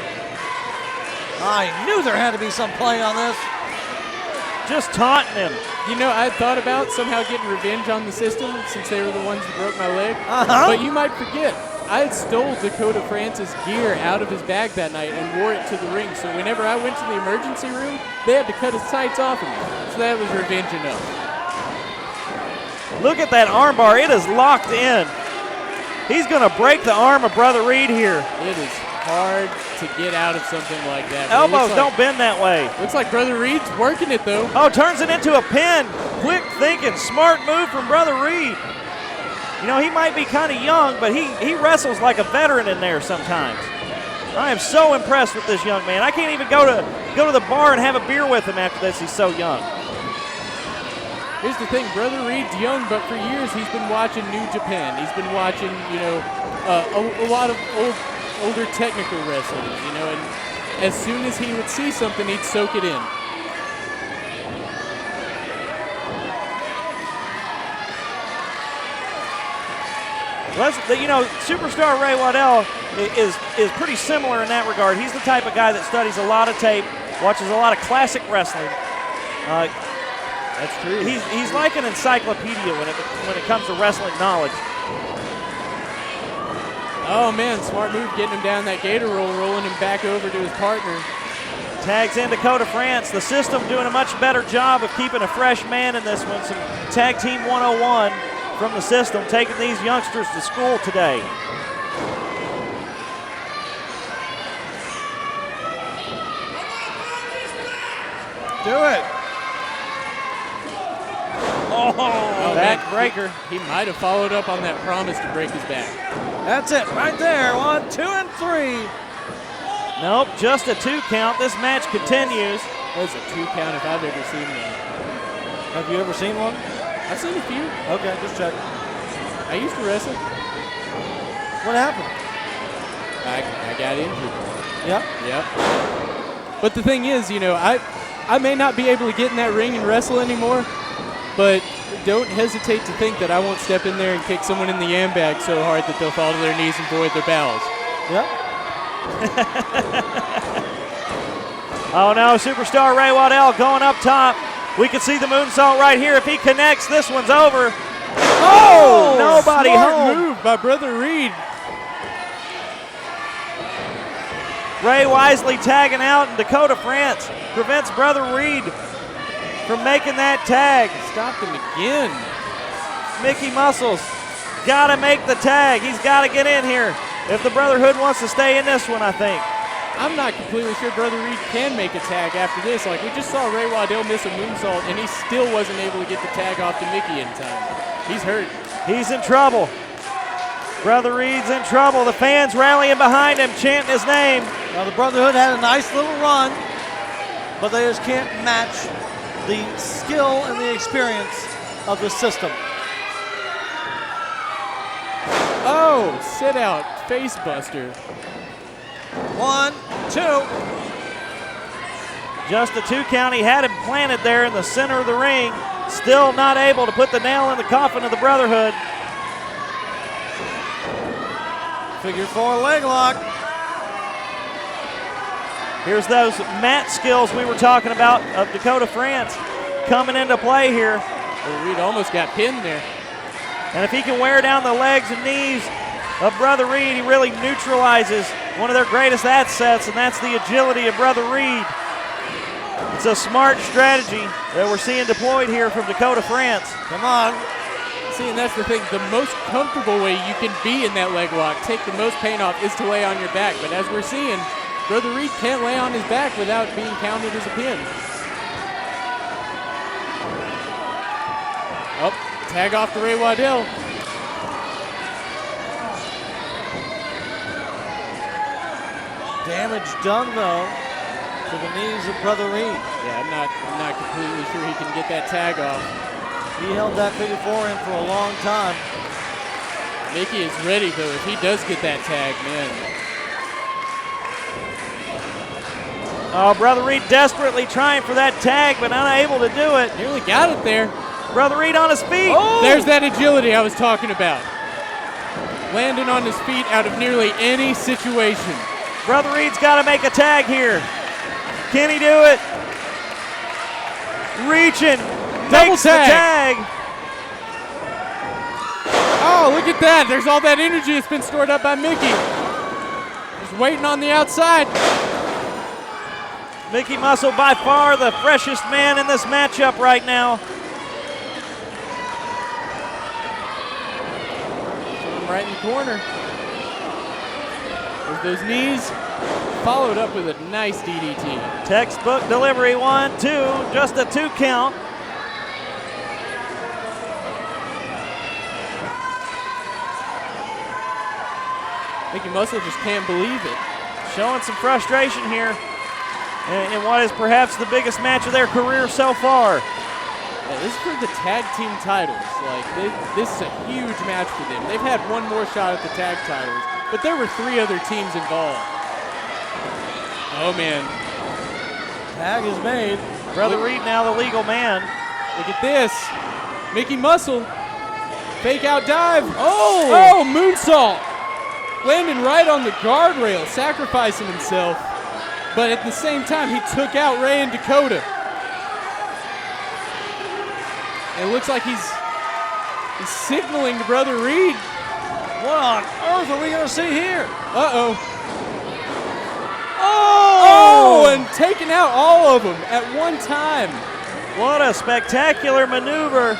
I knew there had to be some play on this. Just taunting him. You know, I thought about somehow getting revenge on the system since they were the ones that broke my leg. But you might forget, I had stole Dakota France's gear out of his bag that night and wore it to the ring. So whenever I went to the emergency room, they had to cut his tights off of me. So that was revenge enough. Look at that armbar. It is locked in. He's going to break the arm of Brother Reed here. It is hard to get out of something like that. Elbows don't bend that way. Looks like Brother Reed's working it, though. Oh, turns it into a pin. Quick thinking, smart move from Brother Reed. You know, he might be kind of young, but he wrestles like a veteran in there sometimes. I am so impressed with this young man. I can't even go to the bar and have a beer with him after this. He's so young. Here's the thing, Brother Reed's young, but for years he's been watching New Japan. He's been watching, you know, a lot of older technical wrestling, you know, and as soon as he would see something, he'd soak it in. You know, superstar Ray Waddell is pretty similar in that regard. He's the type of guy that studies a lot of tape, watches a lot of classic wrestling. That's true. He's like an encyclopedia when it comes to wrestling knowledge. Oh man, smart move getting him down that gator roll, rolling him back over to his partner. Tags in Dakota France. The system doing a much better job of keeping a fresh man in this one. Some Tag Team 101 from the system, taking these youngsters to school today. Do it. Oh, back breaker. He might have followed up on that promise to break his back. That's it, right there. 1, 2, and 3. Nope, just a 2 count. This match continues. That's a 2 count if I've ever seen one. Have you ever seen one? I've seen a few. Okay, just check. I used to wrestle. What happened? I got injured. Yeah? Yep. But the thing is, I may not be able to get in that ring and wrestle anymore, but don't hesitate to think that I won't step in there and kick someone in the yam bag so hard that they'll fall to their knees and void their bowels. Yep. Oh no, Superstar Ray Waddell going up top. We can see the moonsault right here. If he connects, this one's over. Oh, nobody Smart home. move by Brother Reed. Ray wisely tagging out, and Dakota France prevents Brother Reed from making that tag. Stopped him again. Mickey Muscles got to make the tag. He's got to get in here if the Brotherhood wants to stay in this one, I think. I'm not completely sure Brother Reed can make a tag after this. Like, we just saw Ray Waddell miss a moonsault, and he still wasn't able to get the tag off to Mickey in time. He's hurt. He's in trouble. Brother Reed's in trouble. The fans rallying behind him, chanting his name. Now the Brotherhood had a nice little run, but they just can't match the skill and the experience of the system. Oh, sit out, face buster. 1, 2. Just a 2 count. He had him planted there in the center of the ring. Still not able to put the nail in the coffin of the Brotherhood. Figure 4 leg lock. Here's those mat skills we were talking about of Dakota France coming into play here. Well, Reed almost got pinned there. And if he can wear down the legs and knees of Brother Reed, he really neutralizes one of their greatest assets, and that's the agility of Brother Reed. It's a smart strategy that we're seeing deployed here from Dakota France. Come on. See, and that's the thing. The most comfortable way you can be in that leg lock, take the most pain off, is to lay on your back. But as we're seeing, Brother Reed can't lay on his back without being counted as a pin. Oh, tag off to Ray Waddell. Damage done, though, to the knees of Brother Reed. Yeah, I'm not completely sure he can get that tag off. He held that figure 4 in for a long time. Mickey is ready, though, if he does get that tag, man. Oh, Brother Reed desperately trying for that tag, but unable to do it. Nearly got it there. Brother Reed on his feet. Oh! There's that agility I was talking about. Landing on his feet out of nearly any situation. Brother Reed's got to make a tag here. Can he do it? Reaching. Double Makes the tag. Oh, look at that. There's all that energy that's been stored up by Mickey. Just waiting on the outside. Mickey Muscle by far the freshest man in this matchup right now. Right in the corner. There's those knees. Followed up with a nice DDT. Textbook delivery, 1, 2, just a 2 count. Mickey Muscle just can't believe it. Showing some frustration here in what is perhaps the biggest match of their career so far. Yeah, this is for the tag team titles. Like, this is a huge match for them. They've had one more shot at the tag titles, but there were 3 other teams involved. Oh, man. Tag is made. Brother Reed now the legal man. Look at this. Mickey Muscle. Fake out dive. Oh, moonsault. Landing right on the guardrail, sacrificing himself. But at the same time, he took out Ray and Dakota. It looks like he's signaling to Brother Reed. What on earth are we going to see here? Uh-oh. Oh, and taking out all of them at one time. What a spectacular maneuver.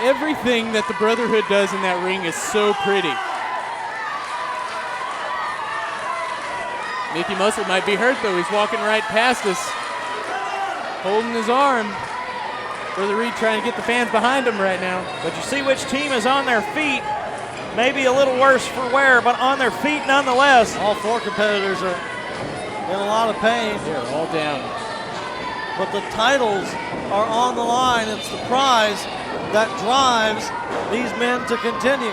Everything that the Brotherhood does in that ring is so pretty. Mickey Muscle might be hurt, though. He's walking right past us, holding his arm. Brother Reed trying to get the fans behind him right now. But you see which team is on their feet. Maybe a little worse for wear, but on their feet nonetheless. All four competitors are in a lot of pain. They're all down. But the titles are on the line. It's the prize that drives these men to continue.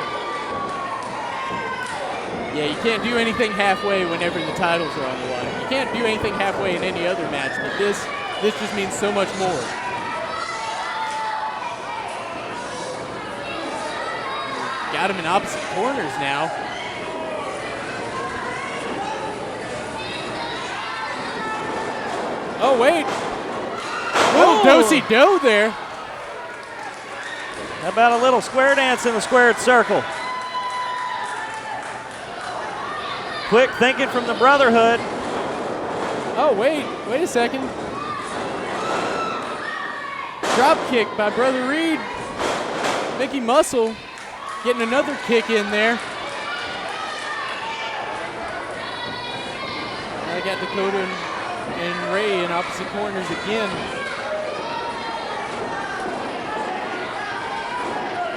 Yeah, you can't do anything halfway whenever the titles are on the line. You can't do anything halfway in any other match, but this just means so much more. Got him in opposite corners now. Oh, wait. Little do-si-do there. How about a little square dance in the squared circle? Quick thinking from the Brotherhood. Oh, wait a second. Drop kick by Brother Reed. Mickey Muscle getting another kick in there. I got Dakota and Ray in opposite corners again.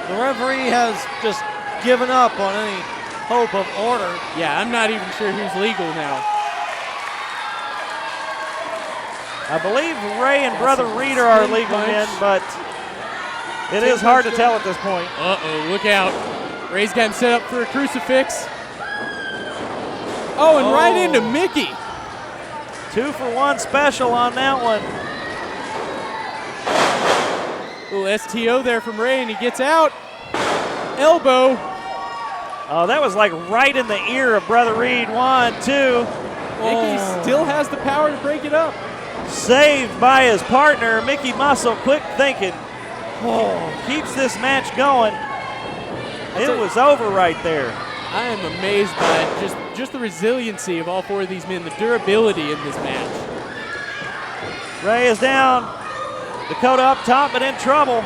The referee has just given up on any hope of order. Yeah, I'm not even sure who's legal now. I believe Ray and Brother Reed are our legal men, but it is hard to tell at this point. Uh-oh, look out. Ray's got him set up for a crucifix. Oh, and right into Mickey. 2-for-1 special on that one. Little STO there from Ray, and he gets out. Elbow. Oh, that was like right in the ear of Brother Reed. 1, 2. Mickey still has the power to break it up. Saved by his partner, Mickey Muscle. Quick thinking. Keeps this match going. It was over right there. I am amazed by just the resiliency of all four of these men, the durability in this match. Ray is down. Dakota up top, but in trouble.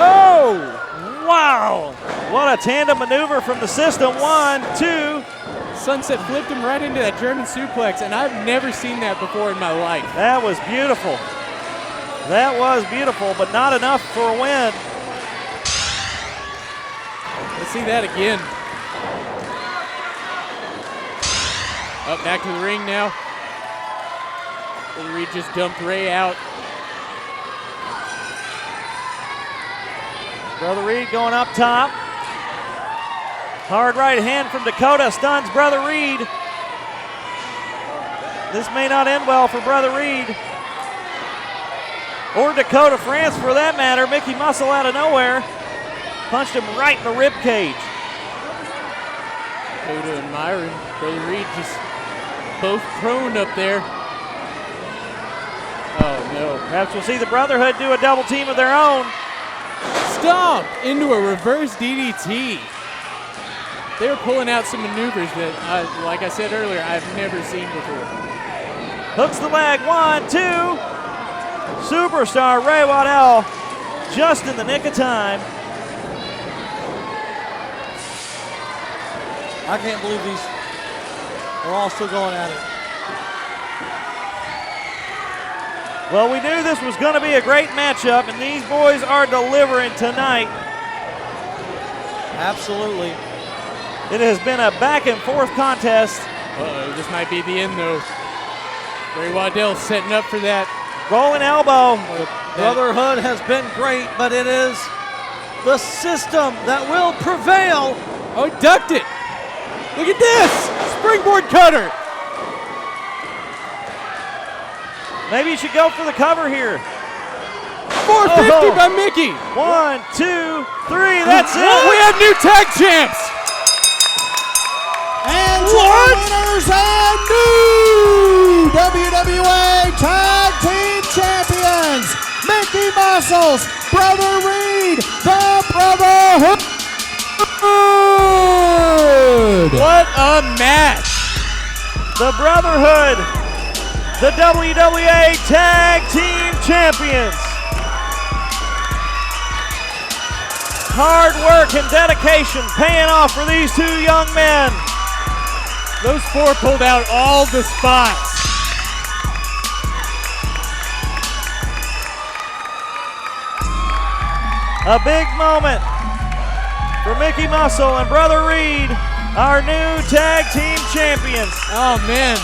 Oh, wow. What a tandem maneuver from the system. 1, 2. Sunset flipped him right into that German suplex, and I've never seen that before in my life. That was beautiful. That was beautiful, but not enough for a win. Let's see that again. Up back to the ring now. Brother Reed just dumped Ray out. Brother Reed going up top. Hard right hand from Dakota stuns Brother Reed. This may not end well for Brother Reed. Or Dakota France for that matter. Mickey Muscle out of nowhere. Punched him right in the rib cage. Dakota and Myron. Brother Reed just both prone up there. Oh no. Perhaps we'll see the Brotherhood do a double team of their own. Stomp into a reverse DDT. They were pulling out some maneuvers that, like I said earlier, I've never seen before. Hooks the leg. 1, 2. Superstar Ray Waddell just in the nick of time. I can't believe these are all still going at it. Well, we knew this was going to be a great matchup, and these boys are delivering tonight. Absolutely. It has been a back-and-forth contest. Uh-oh, this might be the end, though. Ray Waddell setting up for that. Rolling elbow. Brotherhood has been great, but it is the system that will prevail. Oh, he ducked it. Look at this. Springboard cutter. Maybe you should go for the cover here. 450 by Mickey. 1, 2, 3. That's it. We have new tag champs. And winners and new WWA Tag Team Champions, Mickey Muscles, Brother Reed, the Brotherhood. What a match. The Brotherhood, the WWA Tag Team Champions. Hard work and dedication paying off for these two young men. Those four pulled out all the spots. A big moment for Mickey Muscle and Brother Reed, our new tag team champions. Oh, man.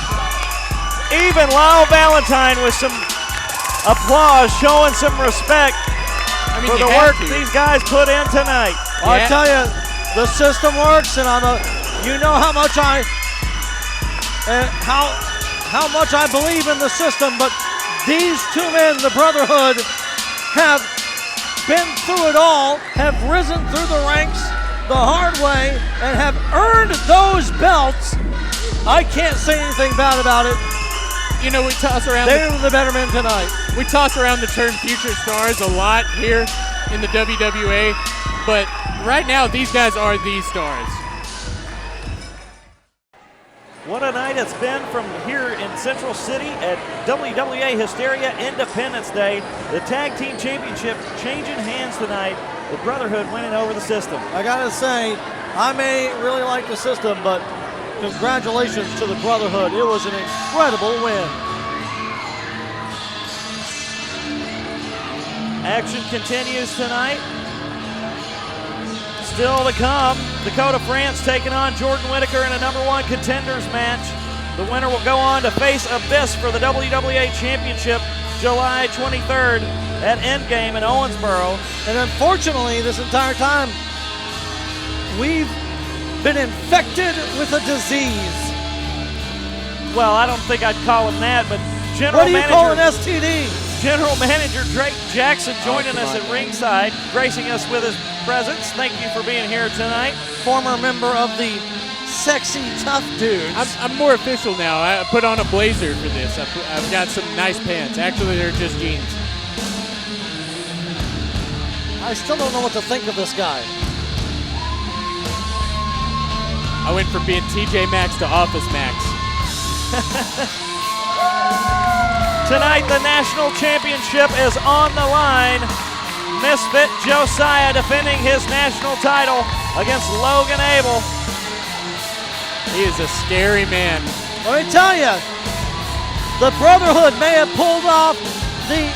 Even Lyle Valentine with some applause, showing some respect for the work these guys put in tonight. I tell you, the system works, and you know how much how much I believe in the system. But these two men, the Brotherhood, have been through it all, have risen through the ranks the hard way, and have earned those belts. I can't say anything bad about it. You know, we toss around. They were the better men tonight. We toss around the term future stars a lot here in the WWA, but right now these guys are the stars. What a night it's been from here in Central City at WWA Hysteria Independence Day. The Tag Team Championship changing hands tonight. The Brotherhood winning over the system. I gotta say, I may really like the system, but congratulations to the Brotherhood. It was an incredible win. Action continues tonight. Still to come, Dakota France taking on Jordan Whittaker in a #1 contenders match. The winner will go on to face Avispo for the WWA Championship July 23rd at Endgame in Owensboro. And unfortunately, this entire time, we've been infected with a disease. Well, I don't think I'd call him that, but What do you call an STD? General Manager Drake Jackson joining us at ringside, gracing us with his presence. Thank you for being here tonight. Former member of the Sexy Tough Dudes. I'm more official now. I put on a blazer for this. I've got some nice pants. Actually, they're just jeans. I still don't know what to think of this guy. I went from being TJ Maxx to Office Max. Tonight, the national championship is on the line. Misfit Josiah defending his national title against Logan Abell. He is a scary man. Let me tell you, the Brotherhood may have pulled off the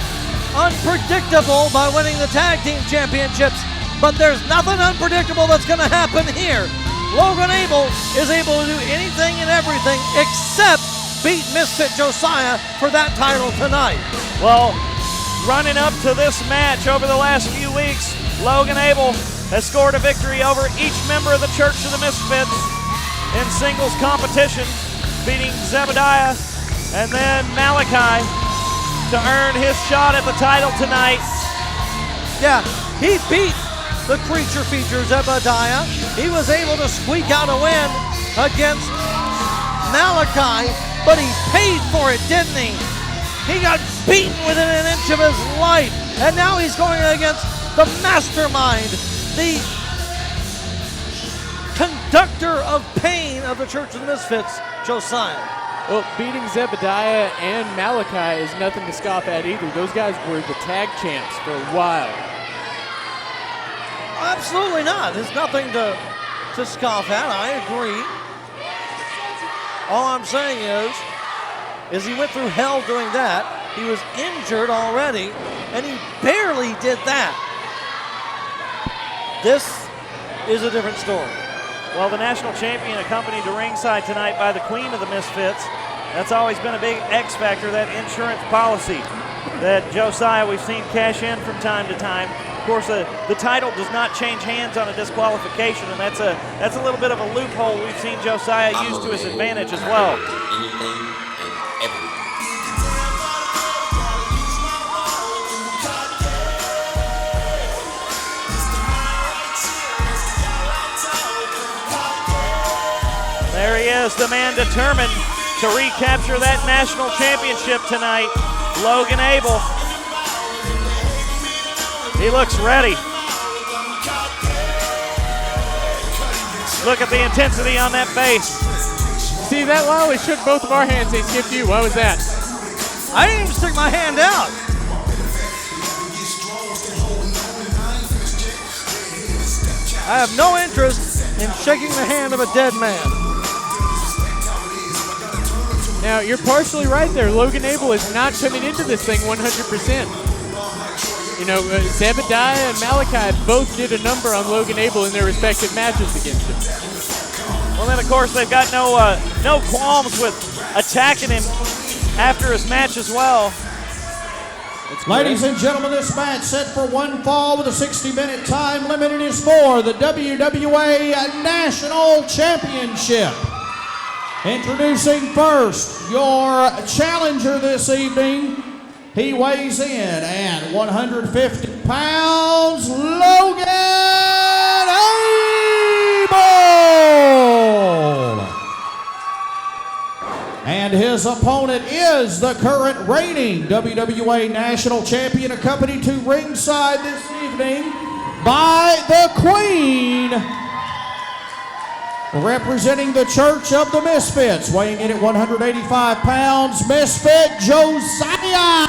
unpredictable by winning the tag team championships, but there's nothing unpredictable that's going to happen here. Logan Abell is able to do anything and everything except beat Misfit Josiah for that title tonight. Well, running up to this match over the last few weeks, Logan Abell has scored a victory over each member of the Church of the Misfits in singles competition, beating Zebediah and then Malakai to earn his shot at the title tonight. Yeah, he beat the creature feature Zebediah. He was able to squeak out a win against Malakai, but he paid for it, didn't he? He got beaten within an inch of his life, and now he's going against the mastermind, the conductor of pain of the Church of the Misfits, Josiah. Well, beating Zebediah and Malakai is nothing to scoff at either. Those guys were the tag champs for a while. Absolutely not. There's nothing to scoff at. I agree. All I'm saying is he went through hell doing that. He was injured already, and he barely did that. This is a different story. Well, the national champion accompanied to ringside tonight by the Queen of the Misfits. That's always been a big X factor, that insurance policy that Josiah we've seen cash in from time to time. Of course, the title does not change hands on a disqualification, and that's a little bit of a loophole we've seen Josiah use to his advantage as well. There he is, the man determined to recapture that national championship tonight, Logan Abell. He looks ready. Look at the intensity on that face. See, that Lyle shook both of our hands. They skipped you. What was that? I didn't even stick my hand out. I have no interest in shaking the hand of a dead man. Now, you're partially right there. Logan Abell is not coming into this thing 100%. You know, Zebediah and Malakai both did a number on Logan Abell in their respective matches against him. Well, then, of course, they've got no qualms with attacking him after his match as well. Ladies and gentlemen, this match set for one fall with a 60-minute time limit. It is for the WWA National Championship. Introducing first your challenger this evening. He weighs in at 150 pounds, Logan Abell. And his opponent is the current reigning WWA National Champion, accompanied to ringside this evening by the Queen, representing the Church of the Misfits, weighing in at 185 pounds, Misfit Josiah.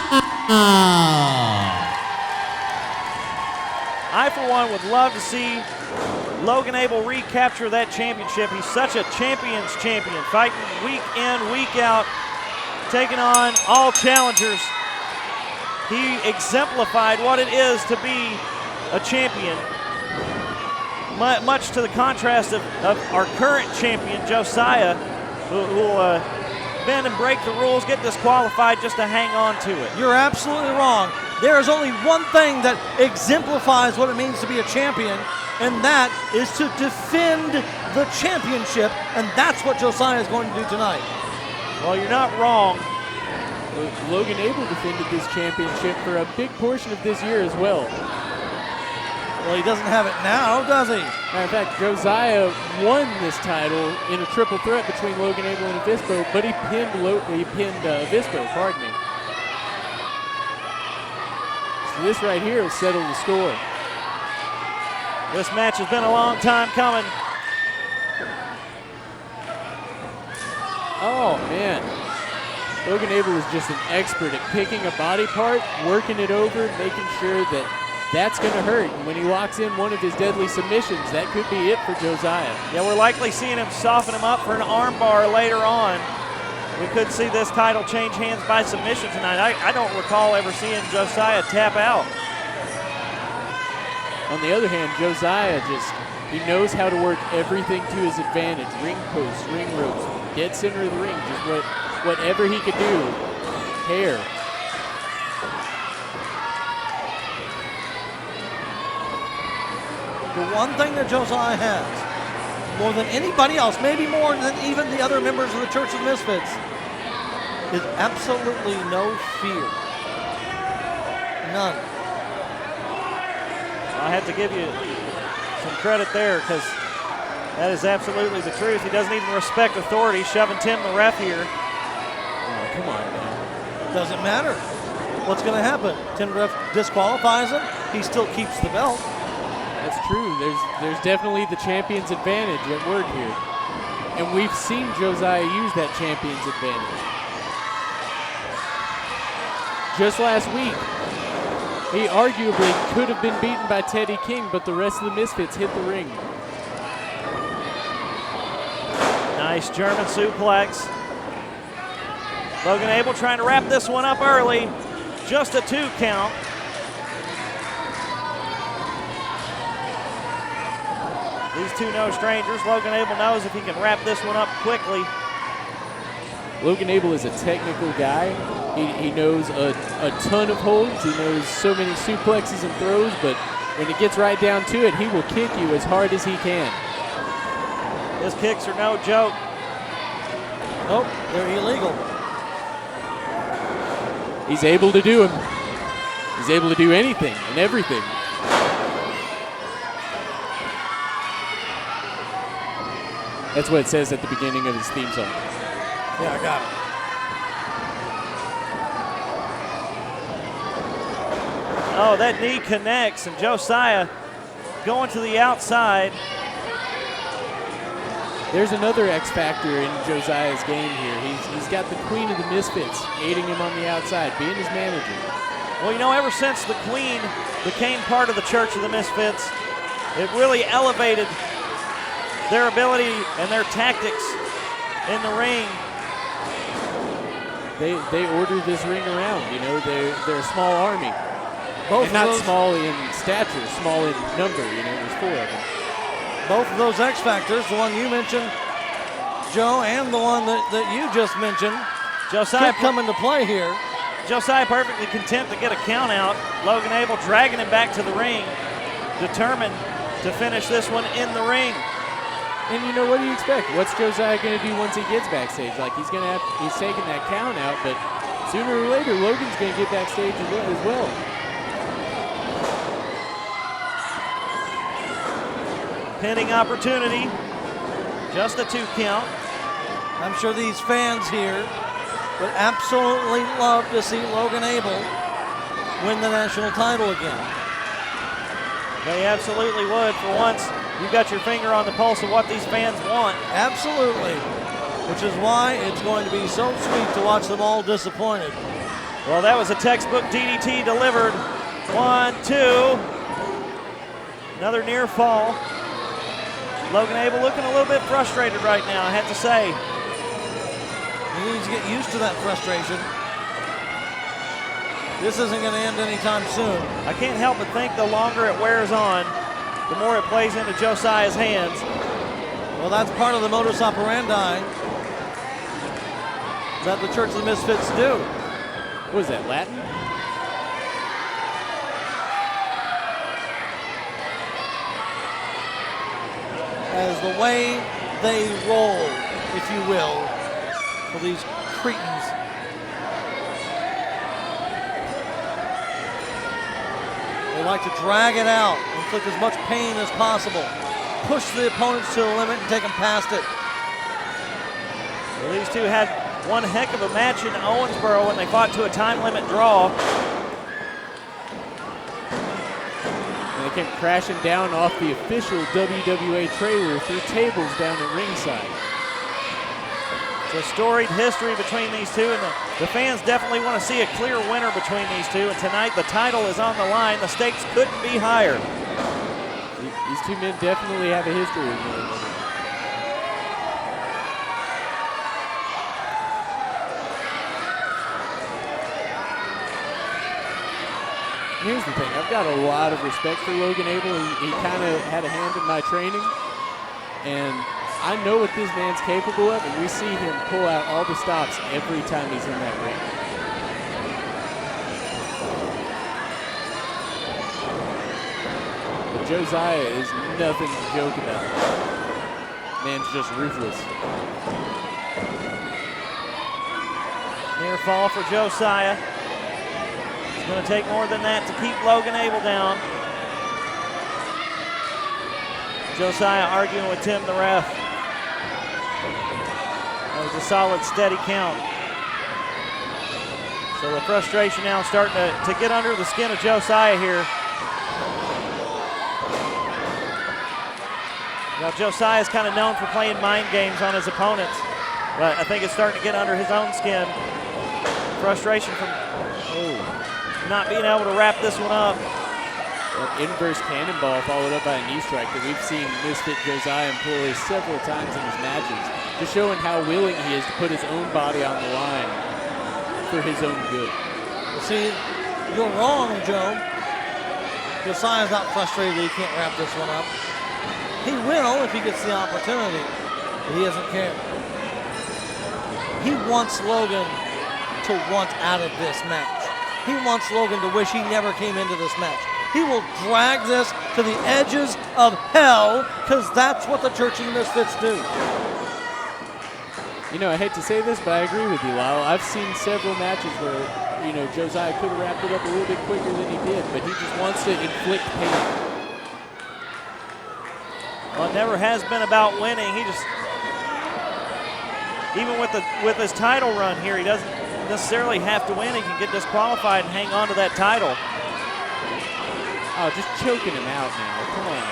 I, for one, would love to see Logan Abell recapture that championship. He's such a champion's champion, fighting week in, week out, taking on all challengers. He exemplified what it is to be a champion, much to the contrast of our current champion, Josiah, who will bend and break the rules, get disqualified just to hang on to it. You're absolutely wrong. There is only one thing that exemplifies what it means to be a champion, and that is to defend the championship, and that's what Josiah is going to do tonight. Well, you're not wrong. Logan Abell defended this championship for a big portion of this year as well. Well, he doesn't have it now, does he? Matter of fact, Josiah won this title in a triple threat between Logan Abell and Avispo, but he pinned Avispo, pardon me. So this right here will settle the score. This match has been a long time coming. Oh, man. Logan Abell is just an expert at picking a body part, working it over, making sure that that's going to hurt. And when he locks in one of his deadly submissions, that could be it for Josiah. Yeah, we're likely seeing him soften him up for an arm bar later on. We could see this title change hands by submission tonight. I don't recall ever seeing Josiah tap out. On the other hand, Josiah he knows how to work everything to his advantage. Ring posts, ring ropes, dead center of the ring, just whatever he could do. Hair. The one thing that Josiah has, more than anybody else, maybe more than even the other members of the Church of Misfits, is absolutely no fear. None. I have to give you some credit there, because that is absolutely the truth. He doesn't even respect authority, shoving Tim the ref here. Oh, come on, man. Doesn't matter. What's going to happen? Tim the ref disqualifies him. He still keeps the belt. That's true. There's definitely the champion's advantage at work here. And we've seen Josiah use that champion's advantage. Just last week, he arguably could have been beaten by Teddy King, but the rest of the Misfits hit the ring. Nice German suplex. Logan Abell trying to wrap this one up early. Just a 2 count. These two no strangers. Logan Abell knows if he can wrap this one up quickly. Logan Abell is a technical guy. He knows a ton of holds. He knows so many suplexes and throws, but when it gets right down to it, he will kick you as hard as he can. His kicks are no joke. Nope, they're illegal. He's able to do them. He's able to do anything and everything. That's what it says at the beginning of his theme song. Yeah, I got it. Oh, that knee connects, and Josiah going to the outside. There's another X factor in Josiah's game here. He's got the Queen of the Misfits aiding him on the outside, being his manager. Well, you know, ever since the Queen became part of the Church of the Misfits, It really elevated their ability and their tactics in the ring. They ordered this ring around. You know, they're a small army. Both and not small in stature, small in number. You know, there's 4 of them. Both of those X Factors, the one you mentioned, Joe, and the one that you just mentioned, Josiah could come into play here. Josiah perfectly content to get a count out. Logan Abell dragging him back to the ring, determined to finish this one in the ring. And you know, what do you expect? What's Josiah going to do once he gets backstage? Like, he's taking that count out, but sooner or later, Logan's going to get backstage as well. Pinning opportunity, just a 2 count. I'm sure these fans here would absolutely love to see Logan Abell win the national title again. They absolutely would. For once, you've got your finger on the pulse of what these fans want. Absolutely. Which is why it's going to be so sweet to watch them all disappointed. Well, that was a textbook DDT delivered. 1, 2. Another near fall. Logan Abell looking a little bit frustrated right now, I have to say. He needs to get used to that frustration. This isn't going to end anytime soon. I can't help but think the longer it wears on, the more it plays into Josiah's hands. Well, that's part of the modus operandi that the Church of the Misfits do. What is that, Latin? As the way they roll, if you will, for these cretins. They like to drag it out, inflict as much pain as possible, push the opponents to the limit and take them past it. Well, these two had one heck of a match in Owensboro when they fought to a time limit draw. And they came crashing down off the official WWA trailer through tables down at ringside. It's a storied history between these two, and the fans definitely want to see a clear winner between these two. And tonight, the title is on the line. The stakes couldn't be higher. These two men definitely have a history with one another. Here's the thing, I've got a lot of respect for Logan Abell. He kind of had a hand in my training, and I know what this man's capable of, and we see him pull out all the stops every time he's in that ring. But Josiah is nothing to joke about. Man's just ruthless. Near fall for Josiah. It's going to take more than that to keep Logan Abell down. Josiah arguing with Tim, the ref. That was a solid, steady count. So the frustration now starting to get under the skin of Josiah here. Now, Josiah's kind of known for playing mind games on his opponents, but I think it's starting to get under his own skin. Frustration from not being able to wrap this one up. That inverse cannonball followed up by a knee strike that we've seen Misfit Josiah employ several times in his matches, just showing how willing he is to put his own body on the line for his own good. See, you're wrong, Joe. Josiah's not frustrated that he can't wrap this one up. He will if he gets the opportunity, but he doesn't care. He wants Logan to want out of this match. He wants Logan to wish he never came into this match. He will drag this to the edges of hell because that's what the Church of the Misfits do. You know, I hate to say this, but I agree with you, Lyle. I've seen several matches where, you know, Josiah could have wrapped it up a little bit quicker than he did, but he just wants to inflict pain. Well, it never has been about winning. He just, even with his title run here, he doesn't necessarily have to win. He can get disqualified and hang on to that title. Oh, just choking him out now. Come on.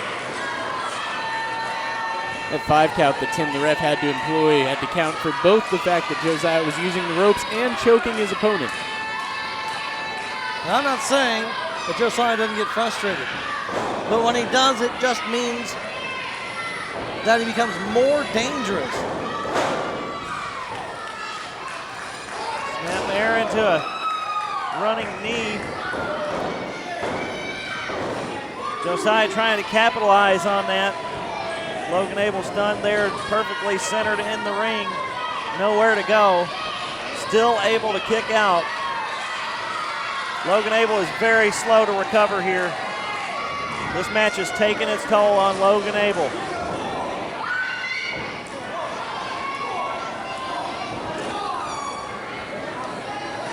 That 5 count that Tim the ref had to employ had to count for both the fact that Josiah was using the ropes and choking his opponent. Now, I'm not saying that Josiah doesn't get frustrated. But when he does, it just means that he becomes more dangerous. Snap there into a running knee. Josiah trying to capitalize on that. Logan Abell stunned there, perfectly centered in the ring. Nowhere to go. Still able to kick out. Logan Abell is very slow to recover here. This match has taken its toll on Logan Abell.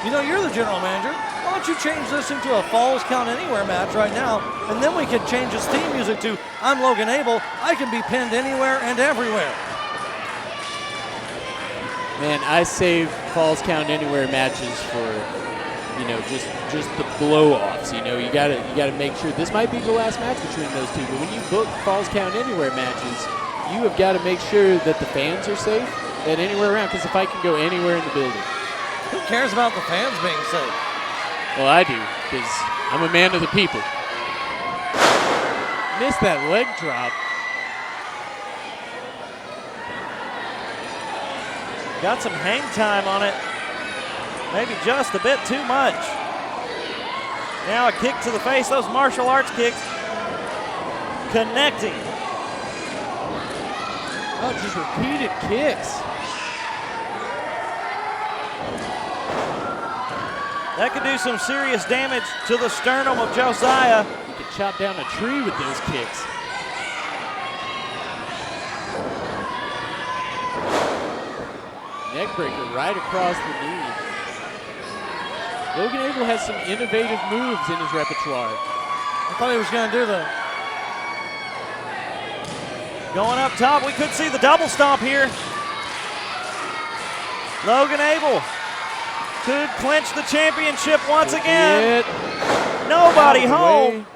You know, you're the general manager. Why don't you change this into a Falls Count Anywhere match right now, and then we could change his theme music to I'm Logan Abell. I can be pinned anywhere and everywhere. Man, I save Falls Count Anywhere matches for, you know, just the blow-offs. You know, you gotta make sure this might be the last match between those two. But when you book Falls Count Anywhere matches, you have got to make sure that the fans are safe and anywhere around. Because the fight can go anywhere in the building. Who cares about the fans being safe? Well, I do, because I'm a man of the people. Missed that leg drop. Got some hang time on it. Maybe just a bit too much. Now a kick to the face. Those martial arts kicks connecting. Oh, just repeated kicks. That could do some serious damage to the sternum of Josiah. You could chop down a tree with those kicks. Neckbreaker right across the knee. Logan Abell has some innovative moves in his repertoire. I thought he was going to do the... Going up top, we could see the double stomp here. Logan Abell could clinch the championship once again. Nobody home.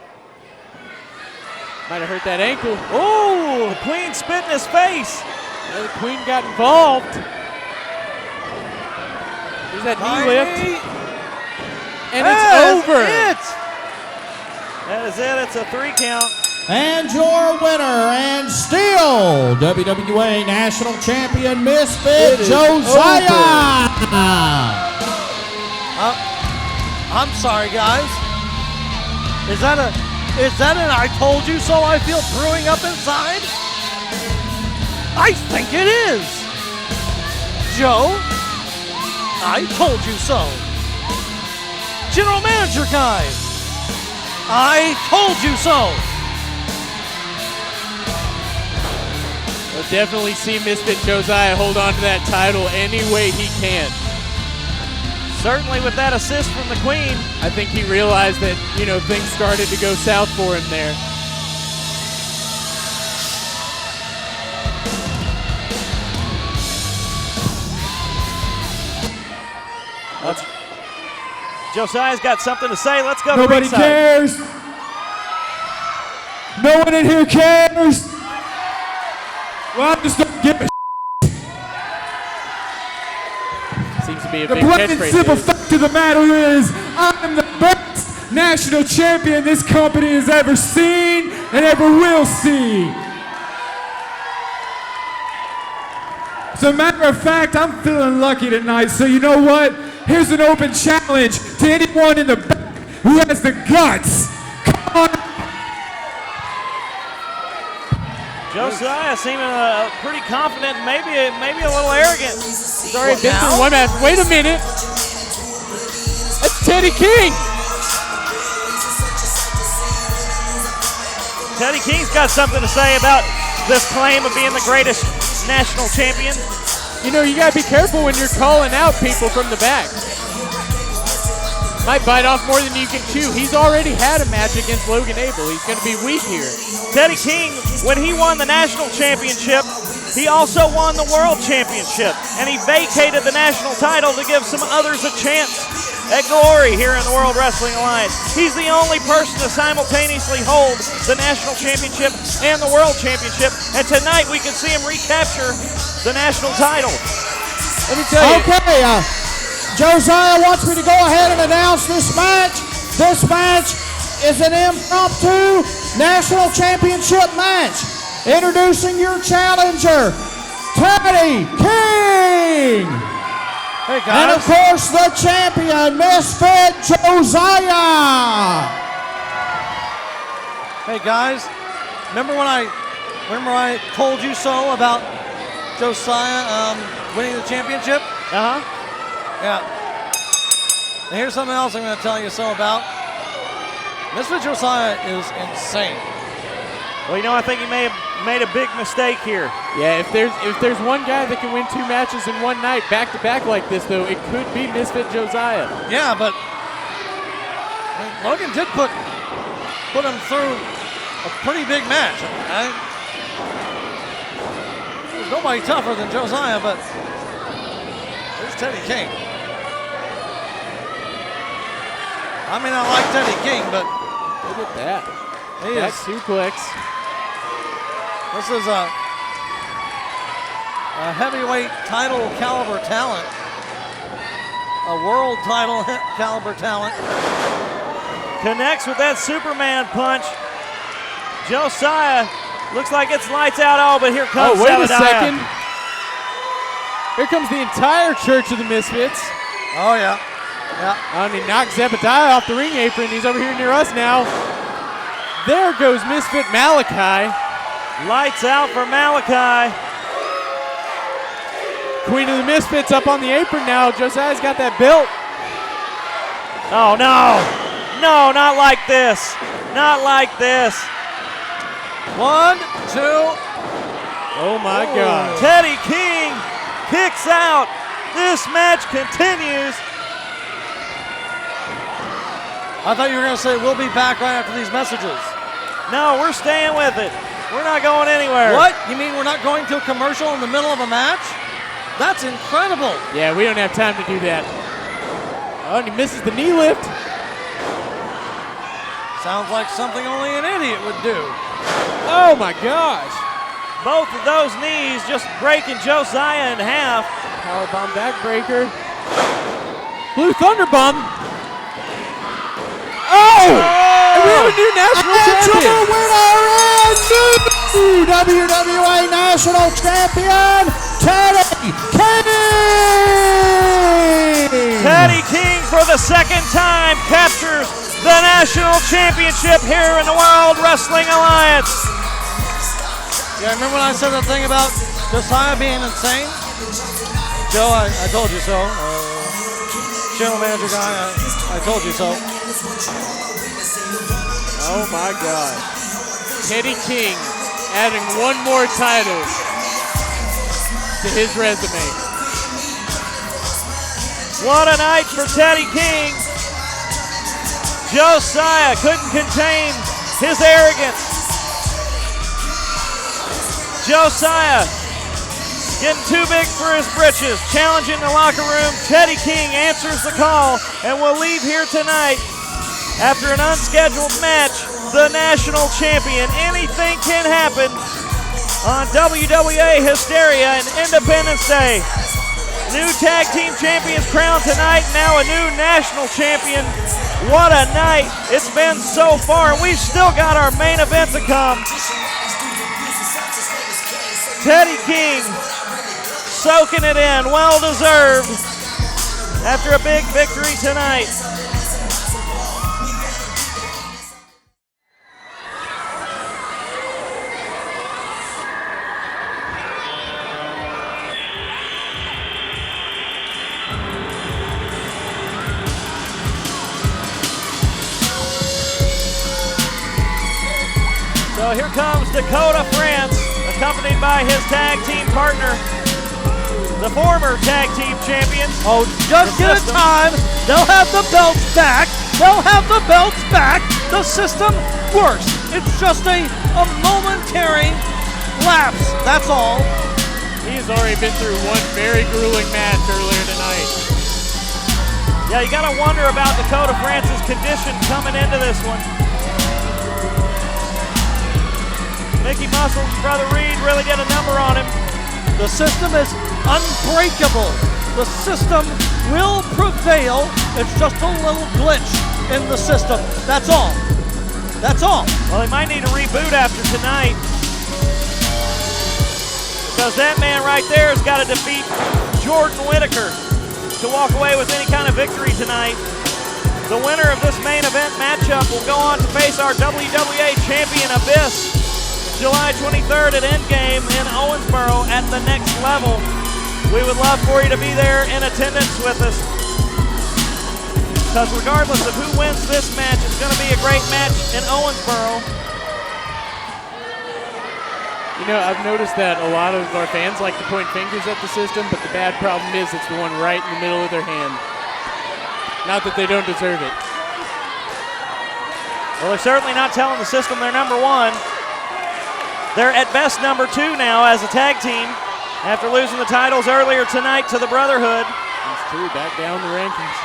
Might have hurt that ankle. Oh, the Queen spit in his face. Yeah, the Queen got involved. There's that knee lift. And it's over. That is it. It's a 3 count. And your winner and still WWA National Champion Misfit Josiah. I'm sorry, guys. Is that an I told you so I feel brewing up inside? I think it is. Joe, I told you so. General manager guy, I told you so. We'll definitely see Misfit Josiah hold on to that title any way he can. Certainly with that assist from the Queen. I think he realized that, you know, things started to go south for him there. Josiah's got something to say. Let's go to Nobody ringside. cares. No one in here cares. Well, I just don't give a Seems to be a The big plain and catchphrase. simple there. fact of the matter is, I'm the best national champion this company has ever seen and ever will see. As a matter of fact, I'm feeling lucky tonight, so you know what? Here's an open challenge to anyone in the back who has the guts. Come on. Josiah seeming pretty confident, maybe a little arrogant. He's already been through one match. Wait a minute. That's Teddy King. Teddy King's got something to say about this claim of being the greatest national champion. You know, you gotta be careful when you're calling out people from the back. Might bite off more than you can chew. He's already had a match against Logan Abell. He's gonna be weak here. Teddy King, when he won the national championship, he also won the world championship, and he vacated the national title to give some others a chance at glory here in the World Wrestling Alliance. He's the only person to simultaneously hold the national championship and the world championship, and tonight we can see him recapture the national title. Let me tell you. Okay, Josiah wants me to go ahead and announce this match. This match is an impromptu National Championship match. Introducing your challenger, Teddy King. Hey, guys. And of course, the champion, Misfit Josiah. Hey, guys. Remember when I told you so about Josiah winning the championship? Uh-huh. Yeah. And here's something else I'm going to tell you so about. Misfit Josiah is insane. Well, you know, I think he may have made a big mistake here. Yeah, if there's one guy that can win 2 matches in one night back to back like this, though, it could be Misfit Josiah. Yeah, but Logan did put him through a pretty big match. There's nobody tougher than Josiah, but there's Teddy King. I may not like Teddy King, but look at that. That suplex. This is a heavyweight title caliber talent, a world title caliber talent. Connects with that Superman punch. Josiah looks like it's lights out. Oh, but here comes wait a Zebediah. second. Here comes the entire Church of the Misfits. Oh, yeah. Yeah. And he knocked Zebediah off the ring apron. He's over here near us now. There goes Misfit Malakai. Lights out for Malakai. Queen of the Misfits up on the apron now. Josiah's got that belt. Oh, no. No, not like this. Not like this. 1, 2. Oh, my God. Teddy King kicks out. This match continues. I thought you were going to say we'll be back right after these messages. No, we're staying with it. We're not going anywhere. What? You mean we're not going to a commercial in the middle of a match? That's incredible. Yeah, we don't have time to do that. Oh, and he misses the knee lift. Sounds like something only an idiot would do. Oh, my gosh. Both of those knees just breaking Josiah in half. Powerbomb backbreaker. Blue Thunderbomb. Oh! And we have a new national champion. The winner is new WWA National Champion, Teddy King. Teddy King for the second time captures the national championship here in the World Wrestling Alliance. Yeah, remember when I said that thing about Josiah being insane? Joe, I told you so. General manager guy, I told you so. Oh my God. Teddy King adding one more title to his resume. What a night for Teddy King. Josiah couldn't contain his arrogance. Josiah getting too big for his britches, challenging the locker room. Teddy King answers the call and will leave here tonight after an unscheduled match, the national champion. Anything can happen on WWA Hysteria and Independence Day. New tag team champions crowned tonight, now a new national champion. What a night it's been so far, and we've still got our main event to come. Teddy King soaking it in, well deserved after a big victory tonight. So here comes Dakota France, accompanied by his tag team partner, the former tag team champions. Oh, just give it time. They'll have the belts back. They'll have the belts back. The system works. It's just a momentary lapse. That's all. He's already been through one very grueling match earlier tonight. Yeah, you gotta wonder about Dakota France's condition coming into this one. Mickey Muscle and Brother Reed really get a number on him. The system is unbreakable. The system will prevail. It's just a little glitch in the system. That's all. That's all. Well, he might need a reboot after tonight, because that man right there has got to defeat Jordan Whittaker to walk away with any kind of victory tonight. The winner of this main event matchup will go on to face our WWA champion Abyss July 23rd at Endgame in Owensboro at the Next Level. We would love for you to be there in attendance with us, because regardless of who wins this match, it's going to be a great match in Owensboro. You know, I've noticed that a lot of our fans like to point fingers at the system, but the bad problem is it's the one right in the middle of their hand. Not that they don't deserve it. Well, they're certainly not telling the system they're number one. They're at best number two now as a tag team after losing the titles earlier tonight to the Brotherhood. That's true, back down the rankings.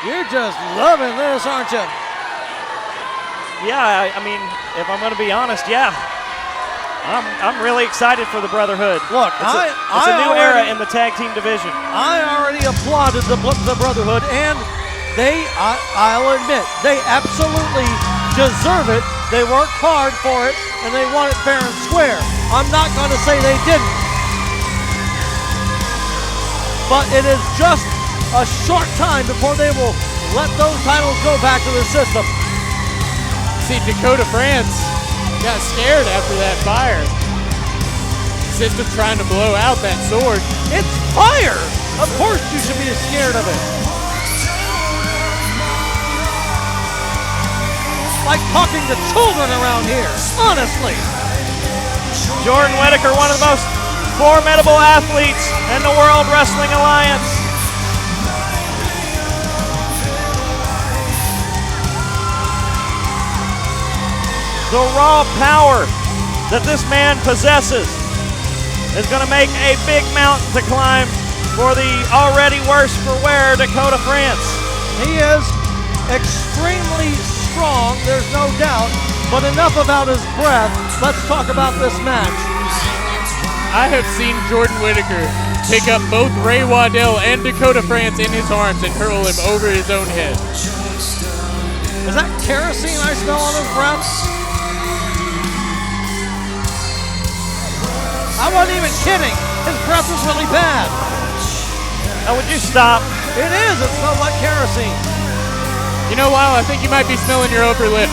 You're just loving this, aren't you? Yeah, I mean, if I'm going to be honest, yeah. I'm really excited for the Brotherhood. Look, it's a new era in the tag team division. I already applauded the Brotherhood, and I'll admit, they absolutely deserve it. They worked hard for it, and they won it fair and square. I'm not going to say they didn't. But it is just a short time before they will let those titles go back to the system. See, Dakota France got scared after that fire. System trying to blow out that sword. It's fire! Of course you should be scared of it. Like talking to children around here, honestly. Jordan Whittaker, one of the most formidable athletes in the World Wrestling Alliance. The raw power that this man possesses is going to make a big mountain to climb for the already worse for wear Dakota France. He is extremely strong, there's no doubt, but enough about his breath. Let's talk about this match. I have seen Jordan Whittaker pick up both Ray Waddell and Dakota France in his arms and hurl him over his own head. Is that kerosene I smell on his breath? I wasn't even kidding. His breath is really bad. Now would you stop? It is. It smells like kerosene. You know, Lyle, I think you might be smelling your upper lip.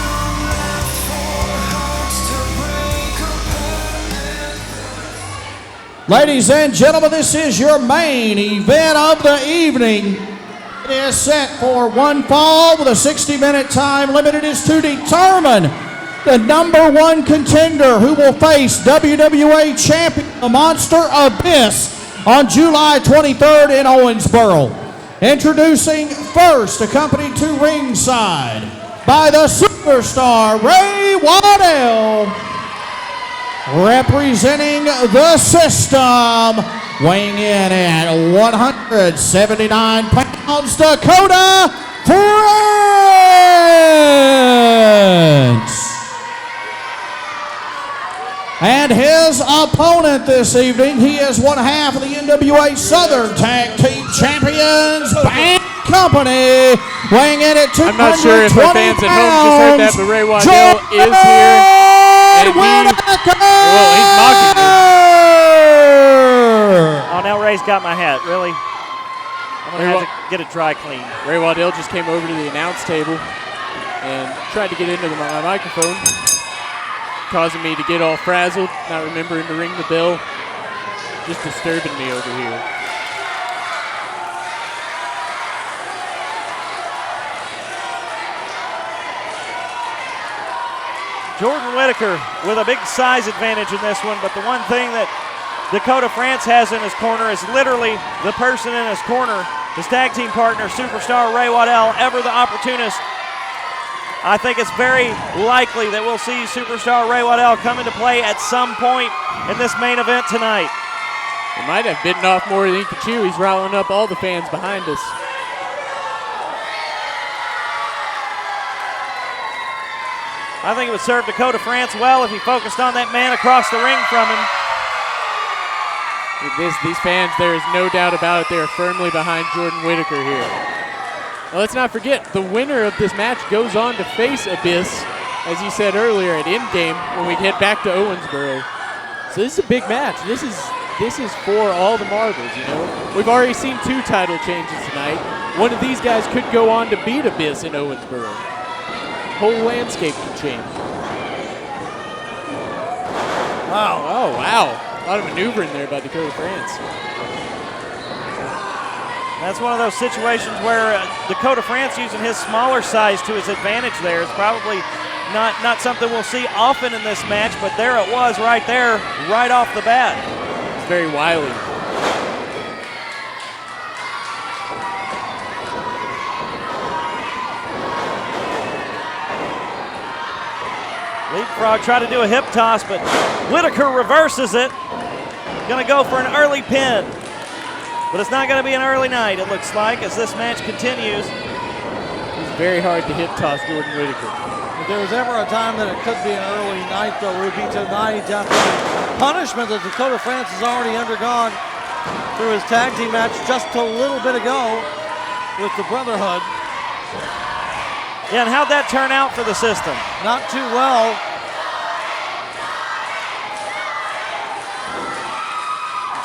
Ladies and gentlemen, this is your main event of the evening. It is set for one fall with a 60-minute time limit. It is to determine the number one contender who will face WWA champion, the Monster Abyss, on July 23rd in Owensboro. Introducing first, accompanied to ringside by the superstar Ray Waddell. Representing the system, weighing in at 179 pounds, Dakota France. And his opponent this evening, he is one half of the NWA Southern Tag Team Champions, Bad Company, weighing in at 220 I'm not sure if our fans at home just heard that, but Ray Waddell is here. And he's mocking me. Oh, now Ray's got my hat. Really? I'm going to have to get it dry clean. Ray Waddell just came over to the announce table and tried to get into my microphone, causing me to get all frazzled, not remembering to ring the bell, just disturbing me over here. Jordan Whittaker with a big size advantage in this one, but the one thing that Dakota France has in his corner is literally the person in his corner, his tag team partner, superstar Ray Waddell, ever the opportunist. I think it's very likely that we'll see superstar Ray Waddell come into play at some point in this main event tonight. He might have bitten off more than he could chew. He's riling up all the fans behind us. I think it would serve Dakota France well if he focused on that man across the ring from him. With these fans, there is no doubt about it, they are firmly behind Jordan Whittaker here. Well, let's not forget, the winner of this match goes on to face Abyss, as you said earlier, at Endgame when we get back to Owensboro. So this is a big match. This is for all the marbles, you know. We've already seen 2 title changes tonight. One of these guys could go on to beat Abyss in Owensboro. Whole landscape could change. Wow. Oh, wow. A lot of maneuvering there by Dakota France. That's one of those situations where Dakota France using his smaller size to his advantage there is probably not something we'll see often in this match, but there it was right there, right off the bat. It's very wily. Leapfrog tried to do a hip toss, but Whittaker reverses it. Gonna go for an early pin. But it's not gonna be an early night, it looks like, as this match continues. It's very hard to hip toss Jordan Whittaker. If there was ever a time that it could be an early night, though, it would be tonight after the punishment that Dakota France has already undergone through his tag team match just a little bit ago with the Brotherhood. Yeah, and how'd that turn out for the system? Not too well.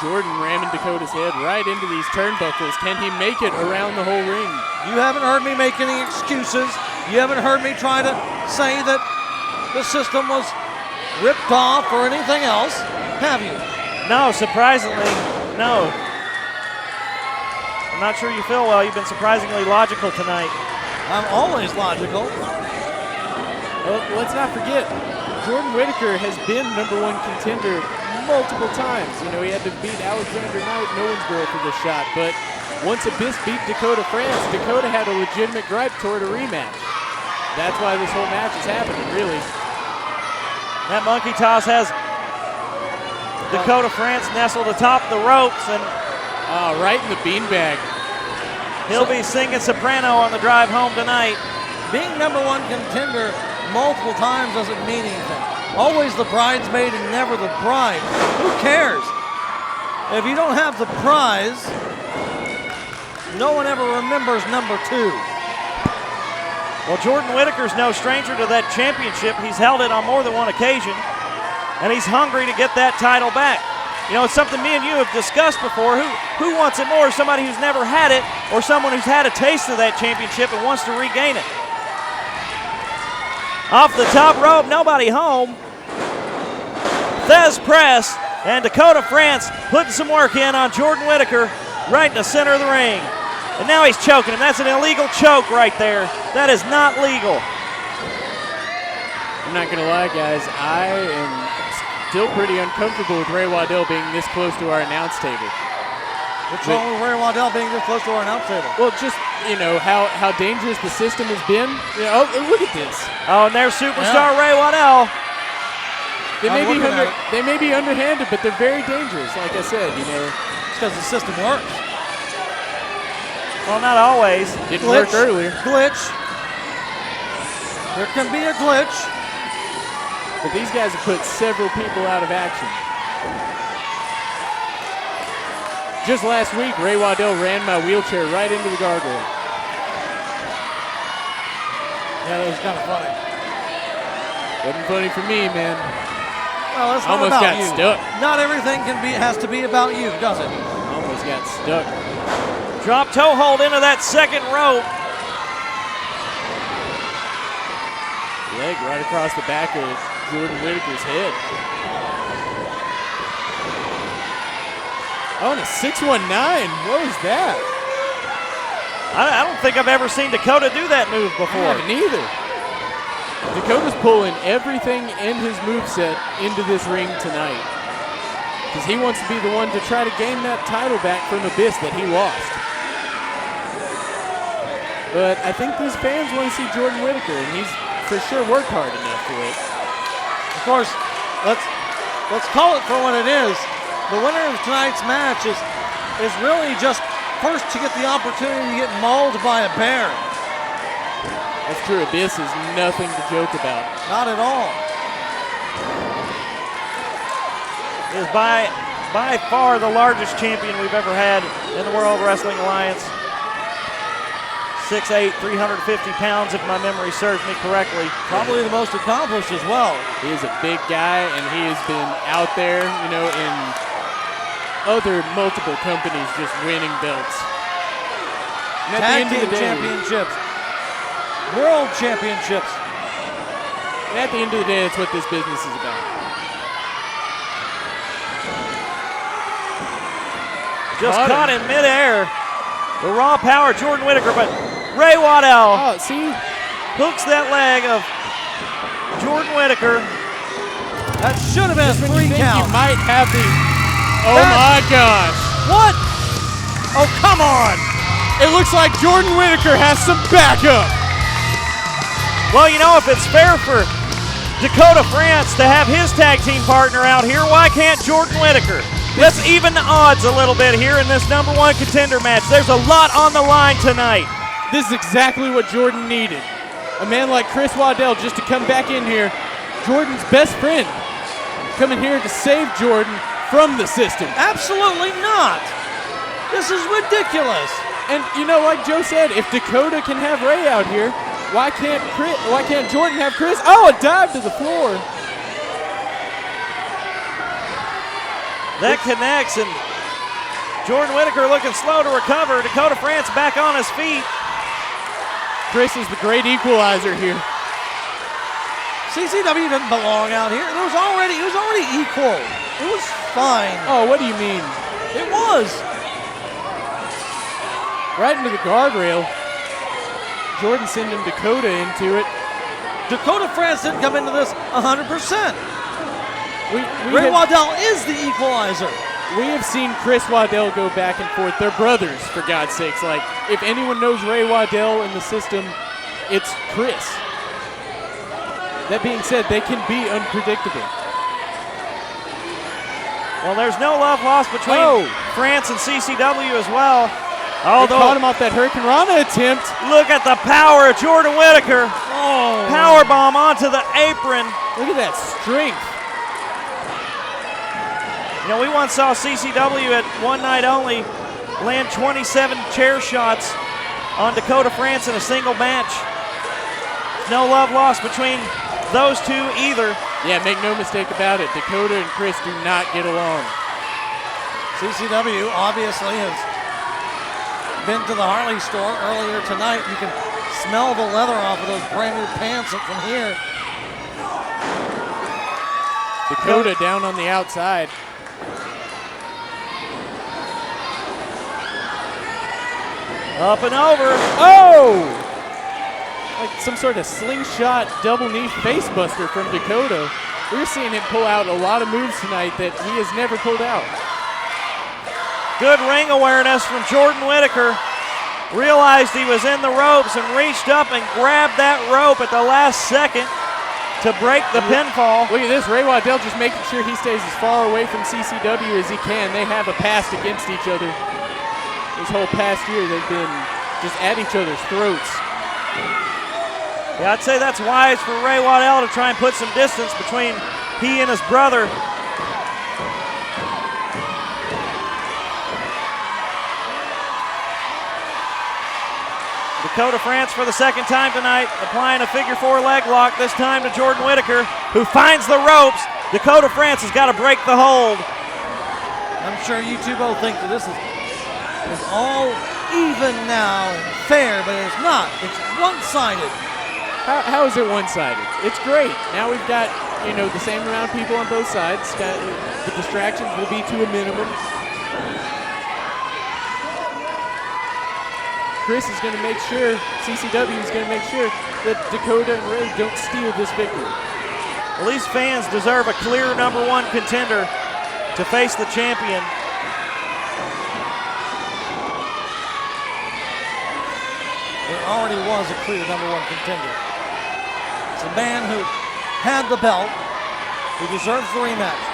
Jordan ramming Dakota's head right into these turnbuckles. Can he make it around the whole ring? You haven't heard me make any excuses. You haven't heard me try to say that the system was ripped off or anything else, have you? No, surprisingly, no. I'm not sure you feel well. You've been surprisingly logical tonight. I'm always logical. Well, let's not forget, Jordan Whittaker has been #1 contender multiple times. You know, he had to beat Alexander Knight in Owensboro for this shot, but once Abyss beat Dakota France, Dakota had a legitimate gripe toward a rematch. That's why this whole match is happening, really. That monkey toss has Dakota France nestled atop the ropes, and right in the beanbag. he'll be singing soprano on the drive home tonight. Being #1 contender multiple times doesn't mean anything. Always the bridesmaid and never the bride. Who cares? If you don't have the prize, no one ever remembers #2. Well, Jordan Whittaker's no stranger to that championship. He's held it on more than one occasion, and he's hungry to get that title back. You know, it's something me and you have discussed before. Who wants it more, somebody who's never had it or someone who's had a taste of that championship and wants to regain it? Off the top rope, nobody home. Thez press, and Dakota France putting some work in on Jordan Whittaker right in the center of the ring. And now he's choking him. That's an illegal choke right there. That is not legal. I'm not gonna lie, guys, I am still pretty uncomfortable with Ray Waddell being this close to our announce table. What's wrong with Ray Waddell being this close to our announce table? Well, just, you know, how dangerous the system has been. You know, oh, look at this. Oh, and there's superstar Ray Waddell. They may be underhanded, but they're very dangerous, like I said, you know. It's because the system works. Well, not always. Didn't work earlier. Glitch. There can be a glitch. But these guys have put several people out of action. Just last week, Ray Waddell ran my wheelchair right into the gargoyle. Yeah, that was kind of funny. Wasn't funny for me, man. Well, that's not Almost about got you. stuck. Not everything has to be about you, does it? Almost got stuck. Drop toe hold into that second rope. Leg right across the back of Jordan Whittaker's head. Oh, and a 619. What was that? I don't think I've ever seen Dakota do that move I before. haven't either. Dakota's pulling everything in his moveset into this ring tonight. Because he wants to be the one to try to gain that title back from Abyss that he lost. But I think these fans want to see Jordan Whittaker, and he's for sure worked hard enough for it. Of course, let's call it for what it is. The winner of tonight's match is really just first to get the opportunity to get mauled by a bear. That's true. Abyss is nothing to joke about. Not at all. Is by far the largest champion we've ever had in the World Wrestling Alliance. 6'8", 350 pounds, if my memory serves me correctly. Probably the most accomplished as well. He is a big guy, and he has been out there, you know, in other multiple companies just winning belts. And at the Tag end of team the day, championships, world championships. and at the end of the day, that's what this business is about. Just caught in midair. The raw power, Jordan Whittaker, but Ray Waddell Oh, see? hooks that leg of Jordan Whittaker. That should have been a When 3 you think count. you might have the... Oh, my gosh. What? Oh, come on. It looks like Jordan Whittaker has some backup. Well, you know, if it's fair for Dakota France to have his tag team partner out here, why can't Jordan Whittaker? Let's even the odds a little bit here in this #1 contender match. There's a lot on the line tonight. This is exactly what Jordan needed. A man like Chris Waddell just to come back in here. Jordan's best friend coming here to save Jordan from the system. Absolutely not. This is ridiculous. And you know, like Joe said, if Dakota can have Ray out here, why can't Jordan have Chris? Oh, a dive to the floor. That connects, and Jordan Whittaker looking slow to recover. Dakota France back on his feet. Chris is the great equalizer here. CCW didn't belong out here. It was already equal. It was fine. Oh, what do you mean? It was. Right into the guardrail. Jordan sending Dakota into it. Dakota France didn't come into this 100%. We Ray have, Waddell is the equalizer. we have seen Chris Waddell go back and forth. They're brothers, for God's sakes. Like, if anyone knows Ray Waddell in the system, it's Chris. That being said, they can be unpredictable. Well, there's no love lost between France and CCW as well. They Although, caught him off that Hurricane Rana attempt. look at the power of Jordan Whittaker. Oh. Power bomb onto the apron. Look at that strength. You know, we once saw CCW at one night only land 27 chair shots on Dakota France in a single match. No love lost between those two either. Yeah, make no mistake about it. Dakota and Chris do not get along. CCW obviously has been to the Harley store earlier tonight. You can smell the leather off of those brand new pants from here. Dakota down on the outside. Up and over. Oh! Like some sort of slingshot double knee face buster from Dakota. We're seeing him pull out a lot of moves tonight that he has never pulled out. Good ring awareness from Jordan Whittaker. Realized he was in the ropes and reached up and grabbed that rope at the last second to break the pinfall. Look at this, Ray Waddell just making sure he stays as far away from CCW as he can. They have a past against each other. This whole past year, they've been just at each other's throats. Yeah, I'd say that's wise for Ray Waddell to try and put some distance between he and his brother. Dakota France for the second time tonight, applying a figure 4 leg lock, this time to Jordan Whittaker, who finds the ropes. Dakota France has got to break the hold. I'm sure you two both think that this is all even now, fair, but it's not. It's one-sided. How is it one-sided? It's great. Now we've got, you know, the same amount of people on both sides. The distractions will be to a minimum. Chris is going to make sure, CCW is going to make sure that Dakota and Ray don't steal this victory. Well, these fans deserve a clear #1 contender to face the champion. There already was a clear #1 contender. It's a man who had the belt, who deserves the rematch.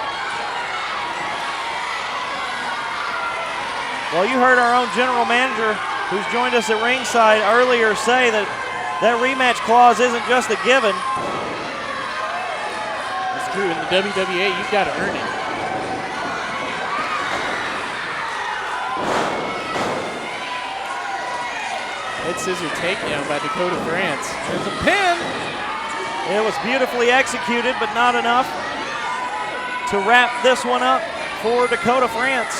Well, you heard our own general manager, who's joined us at ringside earlier, say that that rematch clause isn't just a given. It's true. In the WWA, you've got to earn it. Head scissor takedown by Dakota France. There's a pin. It was beautifully executed, but not enough to wrap this one up for Dakota France.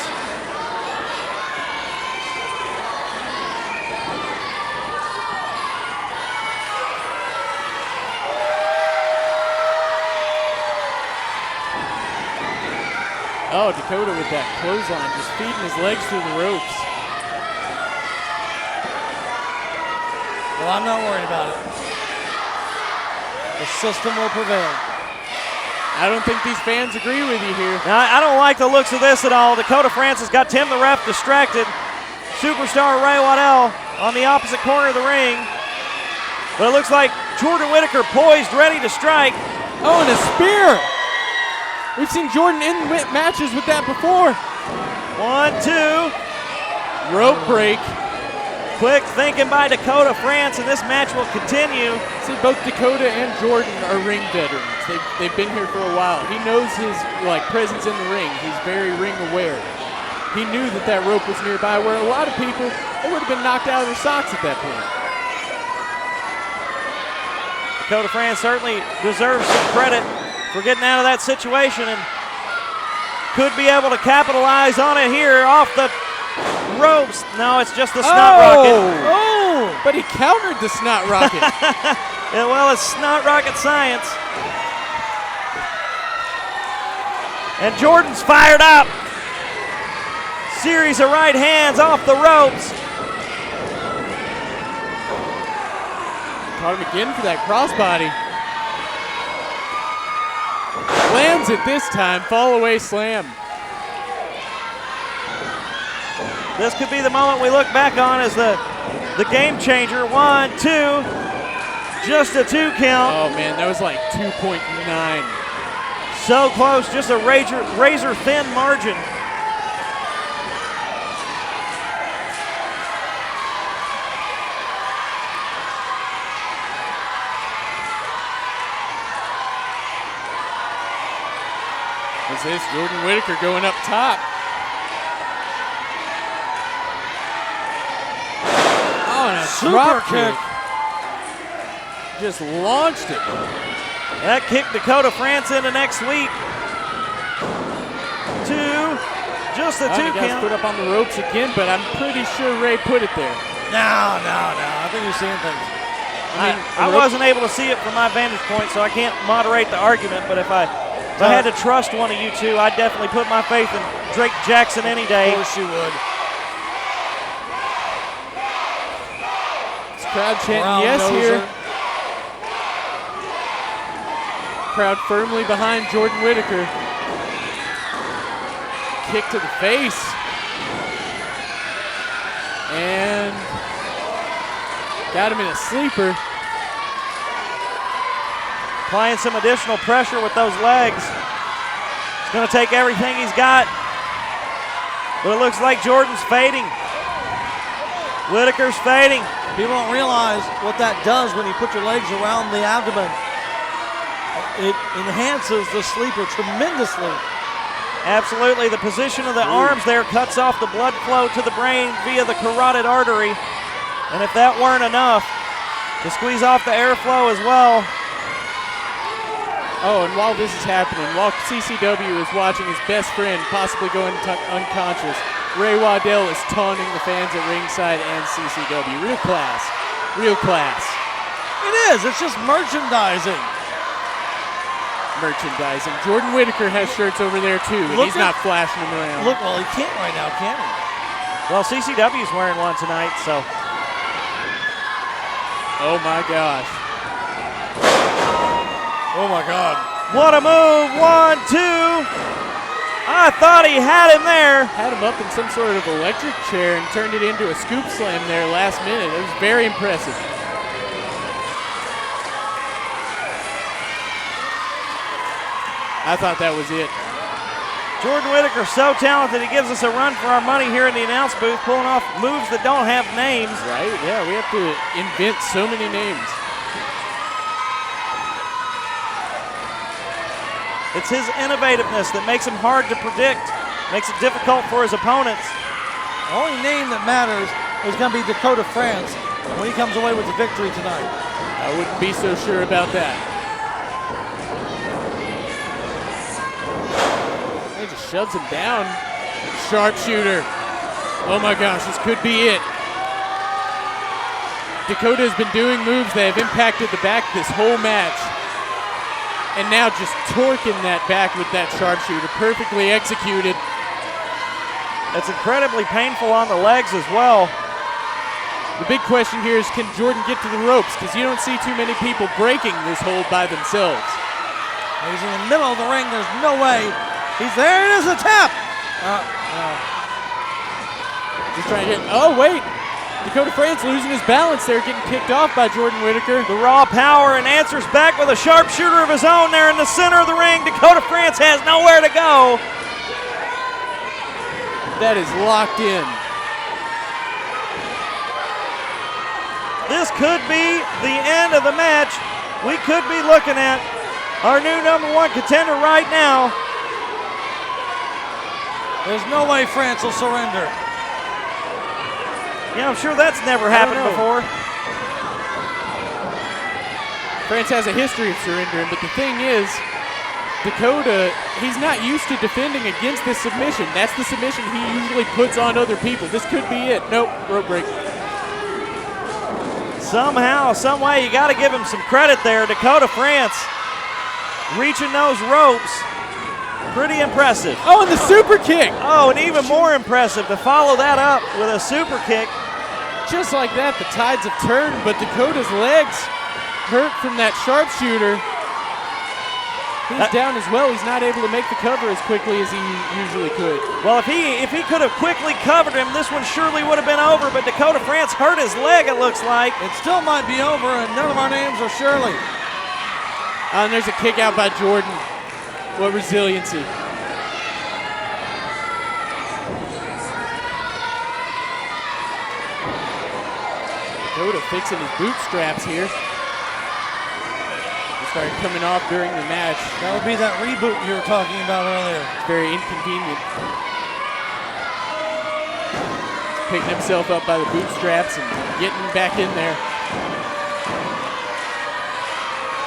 Oh, Dakota with that clothesline, just feeding his legs through the ropes. Well, I'm not worried about it. The system will prevail. I don't think these fans agree with you here. Now, I don't like the looks of this at all. Dakota France has got Tim the ref distracted. Superstar Ray Waddell on the opposite corner of the ring. But it looks like Jordan Whittaker poised, ready to strike. Oh, and a spear. We've seen Jordan in matches with that before. 1, 2. Rope break. Quick thinking by Dakota France, and this match will continue. See, both Dakota and Jordan are ring veterans. They've been here for a while. He knows his presence in the ring. He's very ring aware. He knew that rope was nearby, where a lot of people, they would have been knocked out of their socks at that point. Dakota France certainly deserves some credit for getting out of that situation and could be able to capitalize on it here off the ropes. No, it's just the snot rocket. Oh, but he countered the snot rocket. Yeah, well, it's snot rocket science. And Jordan's fired up. Series of right hands off the ropes. Caught him again for that crossbody. Lands it this time, fall away slam. This could be the moment we look back on as the game changer. 1, 2, just a 2 count. Oh man, that was like 2.9. So close, just a razor thin margin. What's this? Jordan Whittaker going up top. Oh, and a drop kick. Just launched it. That kicked Dakota France into next week. 2, just a 2 You guys count. put up on the ropes again, but I'm pretty sure Ray put it there. No. I think you're seeing things. I wasn't able to see it from my vantage point, so I can't moderate the argument, but if I had to trust one of you two, I'd definitely put my faith in Drake Jackson any day. Of course you would. This crowd chanting Brown yes noser. here. Crowd firmly behind Jordan Whittaker. Kick to the face. And got him in a sleeper. Applying some additional pressure with those legs. It's going to take everything he's got. But it looks like Jordan's fading. Whittaker's fading. People don't realize what that does when you put your legs around the abdomen. It enhances the sleeper tremendously. Absolutely. The position of the arms there cuts off the blood flow to the brain via the carotid artery. And if that weren't enough, to squeeze off the airflow as well. Oh, and while this is happening, while CCW is watching his best friend possibly go unconscious, Ray Waddell is taunting the fans at ringside and CCW. Real class. Real class. It is. It's just merchandising. Merchandising. Jordan Whittaker has shirts over there too, and he's not flashing them around. Look, well, he can't right now, can he? Well, CCW's wearing one tonight, so. Oh my gosh. Oh my God. What a move. 1, 2. I thought he had him there. Had him up in some sort of electric chair and turned it into a scoop slam there last minute. It was very impressive. I thought that was it. Jordan Whittaker so talented, he gives us a run for our money here in the announce booth, pulling off moves that don't have names. Right, yeah, we have to invent so many names. It's his innovativeness that makes him hard to predict, makes it difficult for his opponents. The only name that matters is going to be Dakota France. when he comes away with the victory tonight. I wouldn't be so sure about that. He just shoves him down. Sharpshooter. Oh my gosh, this could be it. Dakota has been doing moves that have impacted the back this whole match. And now just torquing that back with that sharpshooter. Perfectly executed. It's incredibly painful on the legs as well. The big question here is, can Jordan get to the ropes? Because you don't see too many people breaking this hold by themselves. He's in the middle of the ring. There's no way. He's there. It is a tap. Just trying to get, oh wait. Dakota France losing his balance there, getting kicked off by Jordan Whittaker. The raw power, and answers back with a sharpshooter of his own there in the center of the ring. Dakota France has nowhere to go. That is locked in. This could be the end of the match. We could be looking at our new #1 contender right now. There's no way France will surrender. Yeah, I'm sure that's never happened before. France has a history of surrendering, but the thing is, Dakota, he's not used to defending against this submission. That's the submission he usually puts on other people. This could be it. Nope, rope break. Somehow, some way, you got to give him some credit there. Dakota France reaching those ropes. Pretty impressive. Oh, and the super kick. Oh, and even more impressive to follow that up with a super kick. Just like that, the tides have turned, but Dakota's legs hurt from that sharpshooter. He's down as well. He's not able to make the cover as quickly as he usually could. Well, if he could have quickly covered him, this one surely would have been over, but Dakota France hurt his leg, it looks like. It still might be over, and none of our names are Shirley. And there's a kick out by Jordan. What resiliency. Dakota fixing his bootstraps here. They started coming off during the match. That would be that reboot you were talking about earlier. It's very inconvenient. Picking himself up by the bootstraps and getting back in there.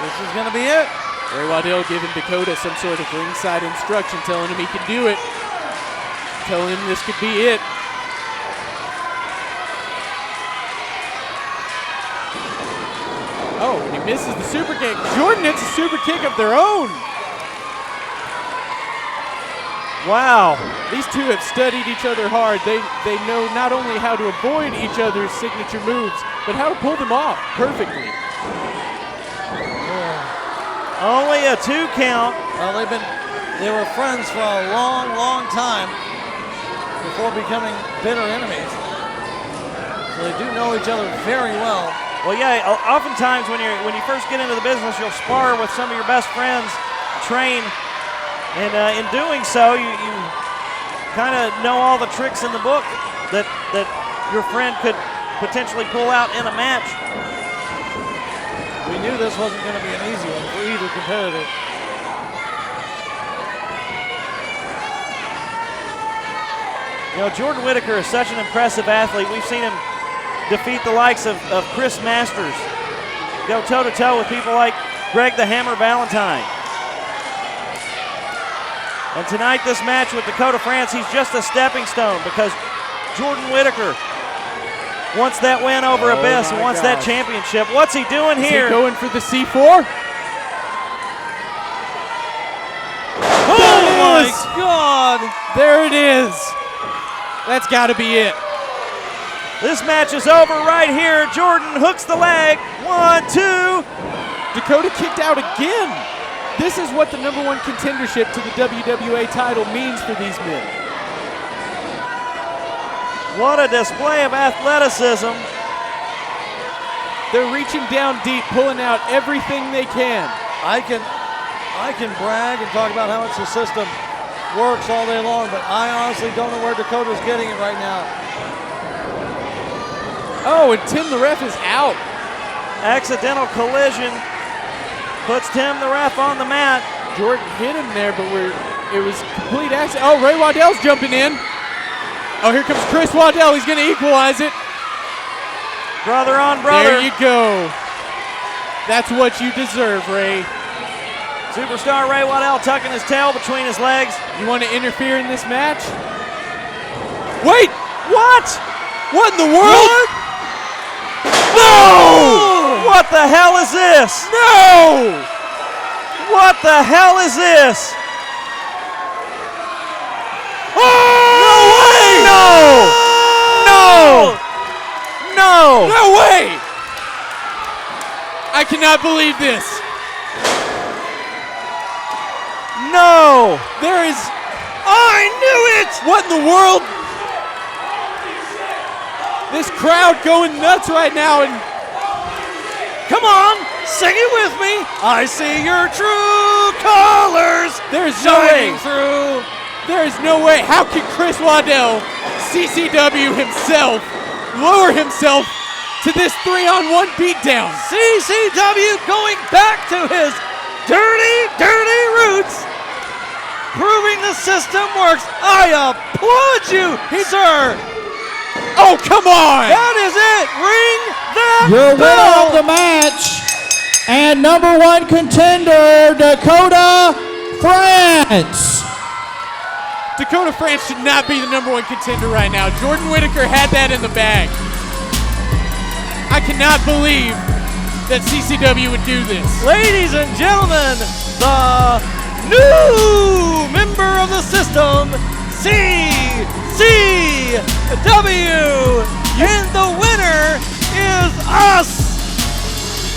This is going to be it. Ray Waddell giving Dakota some sort of ringside instruction, telling him he can do it. Telling him this could be it. Oh, and he misses the super kick. Jordan hits a super kick of their own. Wow. These two have studied each other hard. They know not only how to avoid each other's signature moves, but how to pull them off perfectly. Only a 2 count. Well, they were friends for a long, long time before becoming bitter enemies. So they do know each other very well. Well, yeah, oftentimes when you first get into the business, you'll spar with some of your best friends, train, and in doing so, you kind of know all the tricks in the book that your friend could potentially pull out in a match. We knew this wasn't going to be an easy one for either competitor. You know, Jordan Whittaker is such an impressive athlete. We've seen him defeat the likes of Chris Masters, go toe-to-toe with people like Greg the Hammer Valentine. And tonight, this match with Dakota France, he's just a stepping stone because Jordan Whittaker wants that win over Abyss and wants that championship. What's he doing here? Is he going for the C4? Oh my God! There it is. That's got to be it. This match is over right here. Jordan hooks the leg. 1, 2. Dakota kicked out again. This is what the #1 contendership to the WWA title means for these men. What a display of athleticism. They're reaching down deep, pulling out everything they can. I can brag and talk about how much the system works all day long, but I honestly don't know where Dakota's getting it right now. Oh, and Tim the ref is out. Accidental collision puts Tim the ref on the mat. Jordan hit him there, but it was complete accident. Oh, Ray Waddell's jumping in. Oh, here comes Chris Waddell. He's going to equalize it. Brother on brother. There you go. That's what you deserve, Ray. Superstar Ray Waddell tucking his tail between his legs. You want to interfere in this match? Wait! What? What in the world? No! What the hell is this? No! What the hell is this? No way! No! No! No! No way! I cannot believe this. No! There is. I knew it! What in the world? This crowd going nuts right now, and Come on, sing it with me. I see your true colors there's no way. shining through. There is no way. How can Chris Waddell, CCW himself, lower himself to this 3-on-1 beatdown? CCW going back to his dirty, dirty roots, proving the system works. I applaud you, sir. Oh, come on! That is it. Ring that Your winner bell. of the match and number 1 contender, Dakota France. Dakota France should not be the number 1 contender right now. Jordan Whittaker had that in the bag. I cannot believe that CCW would do this. Ladies and gentlemen, the new member of the system, CCW, and the winner is us.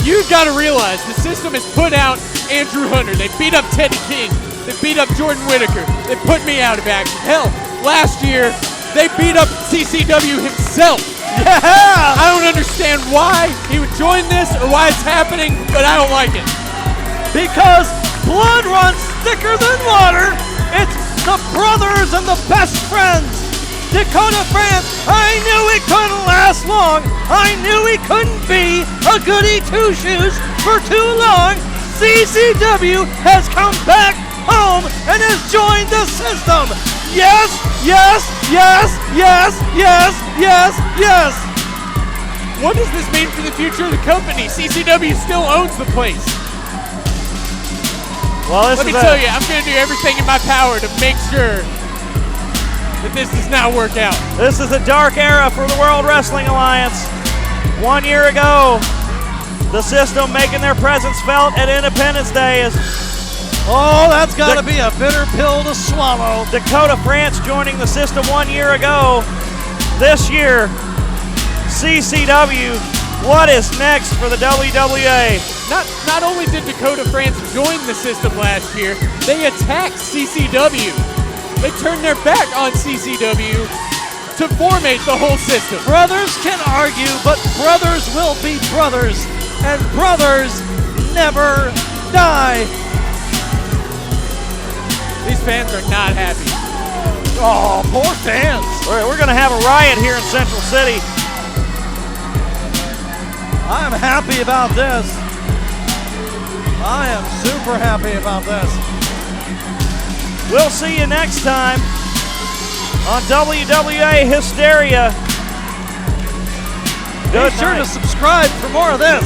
You've got to realize the system has put out Andrew Hunter. They beat up Teddy King. They beat up Jordan Whittaker. They put me out of action. Hell, last year they beat up CCW himself. Yeah! I don't understand why he would join this or why it's happening, but I don't like it. Because blood runs thicker than water. It's the brothers and the best friends. Dakota France, I knew it couldn't last long. I knew he couldn't be a goody two-shoes for too long. CCW has come back home and has joined the system. Yes, yes, yes, yes, yes, yes, yes. What does this mean for the future of the company? CCW still owns the place. Well, Let me tell you, I'm going to do everything in my power to make sure that this does not work out. This is a dark era for the World Wrestling Alliance. 1 year ago, the system making their presence felt at Independence Day is Oh, that's got to be a bitter pill to swallow. Dakota France joining the system 1 year ago. This year, CCW, what is next for the WWA? Not only did Dakota France join the system last year, they attacked CCW. They turned their back on CCW to formate the whole system. Brothers can argue, but brothers will be brothers, and brothers never die. These fans are not happy. Oh, poor fans. We're going to have a riot here in Central City. I'm happy about this. I am super happy about this. We'll see you next time on WWA Hysteria. Be sure to subscribe for more of this.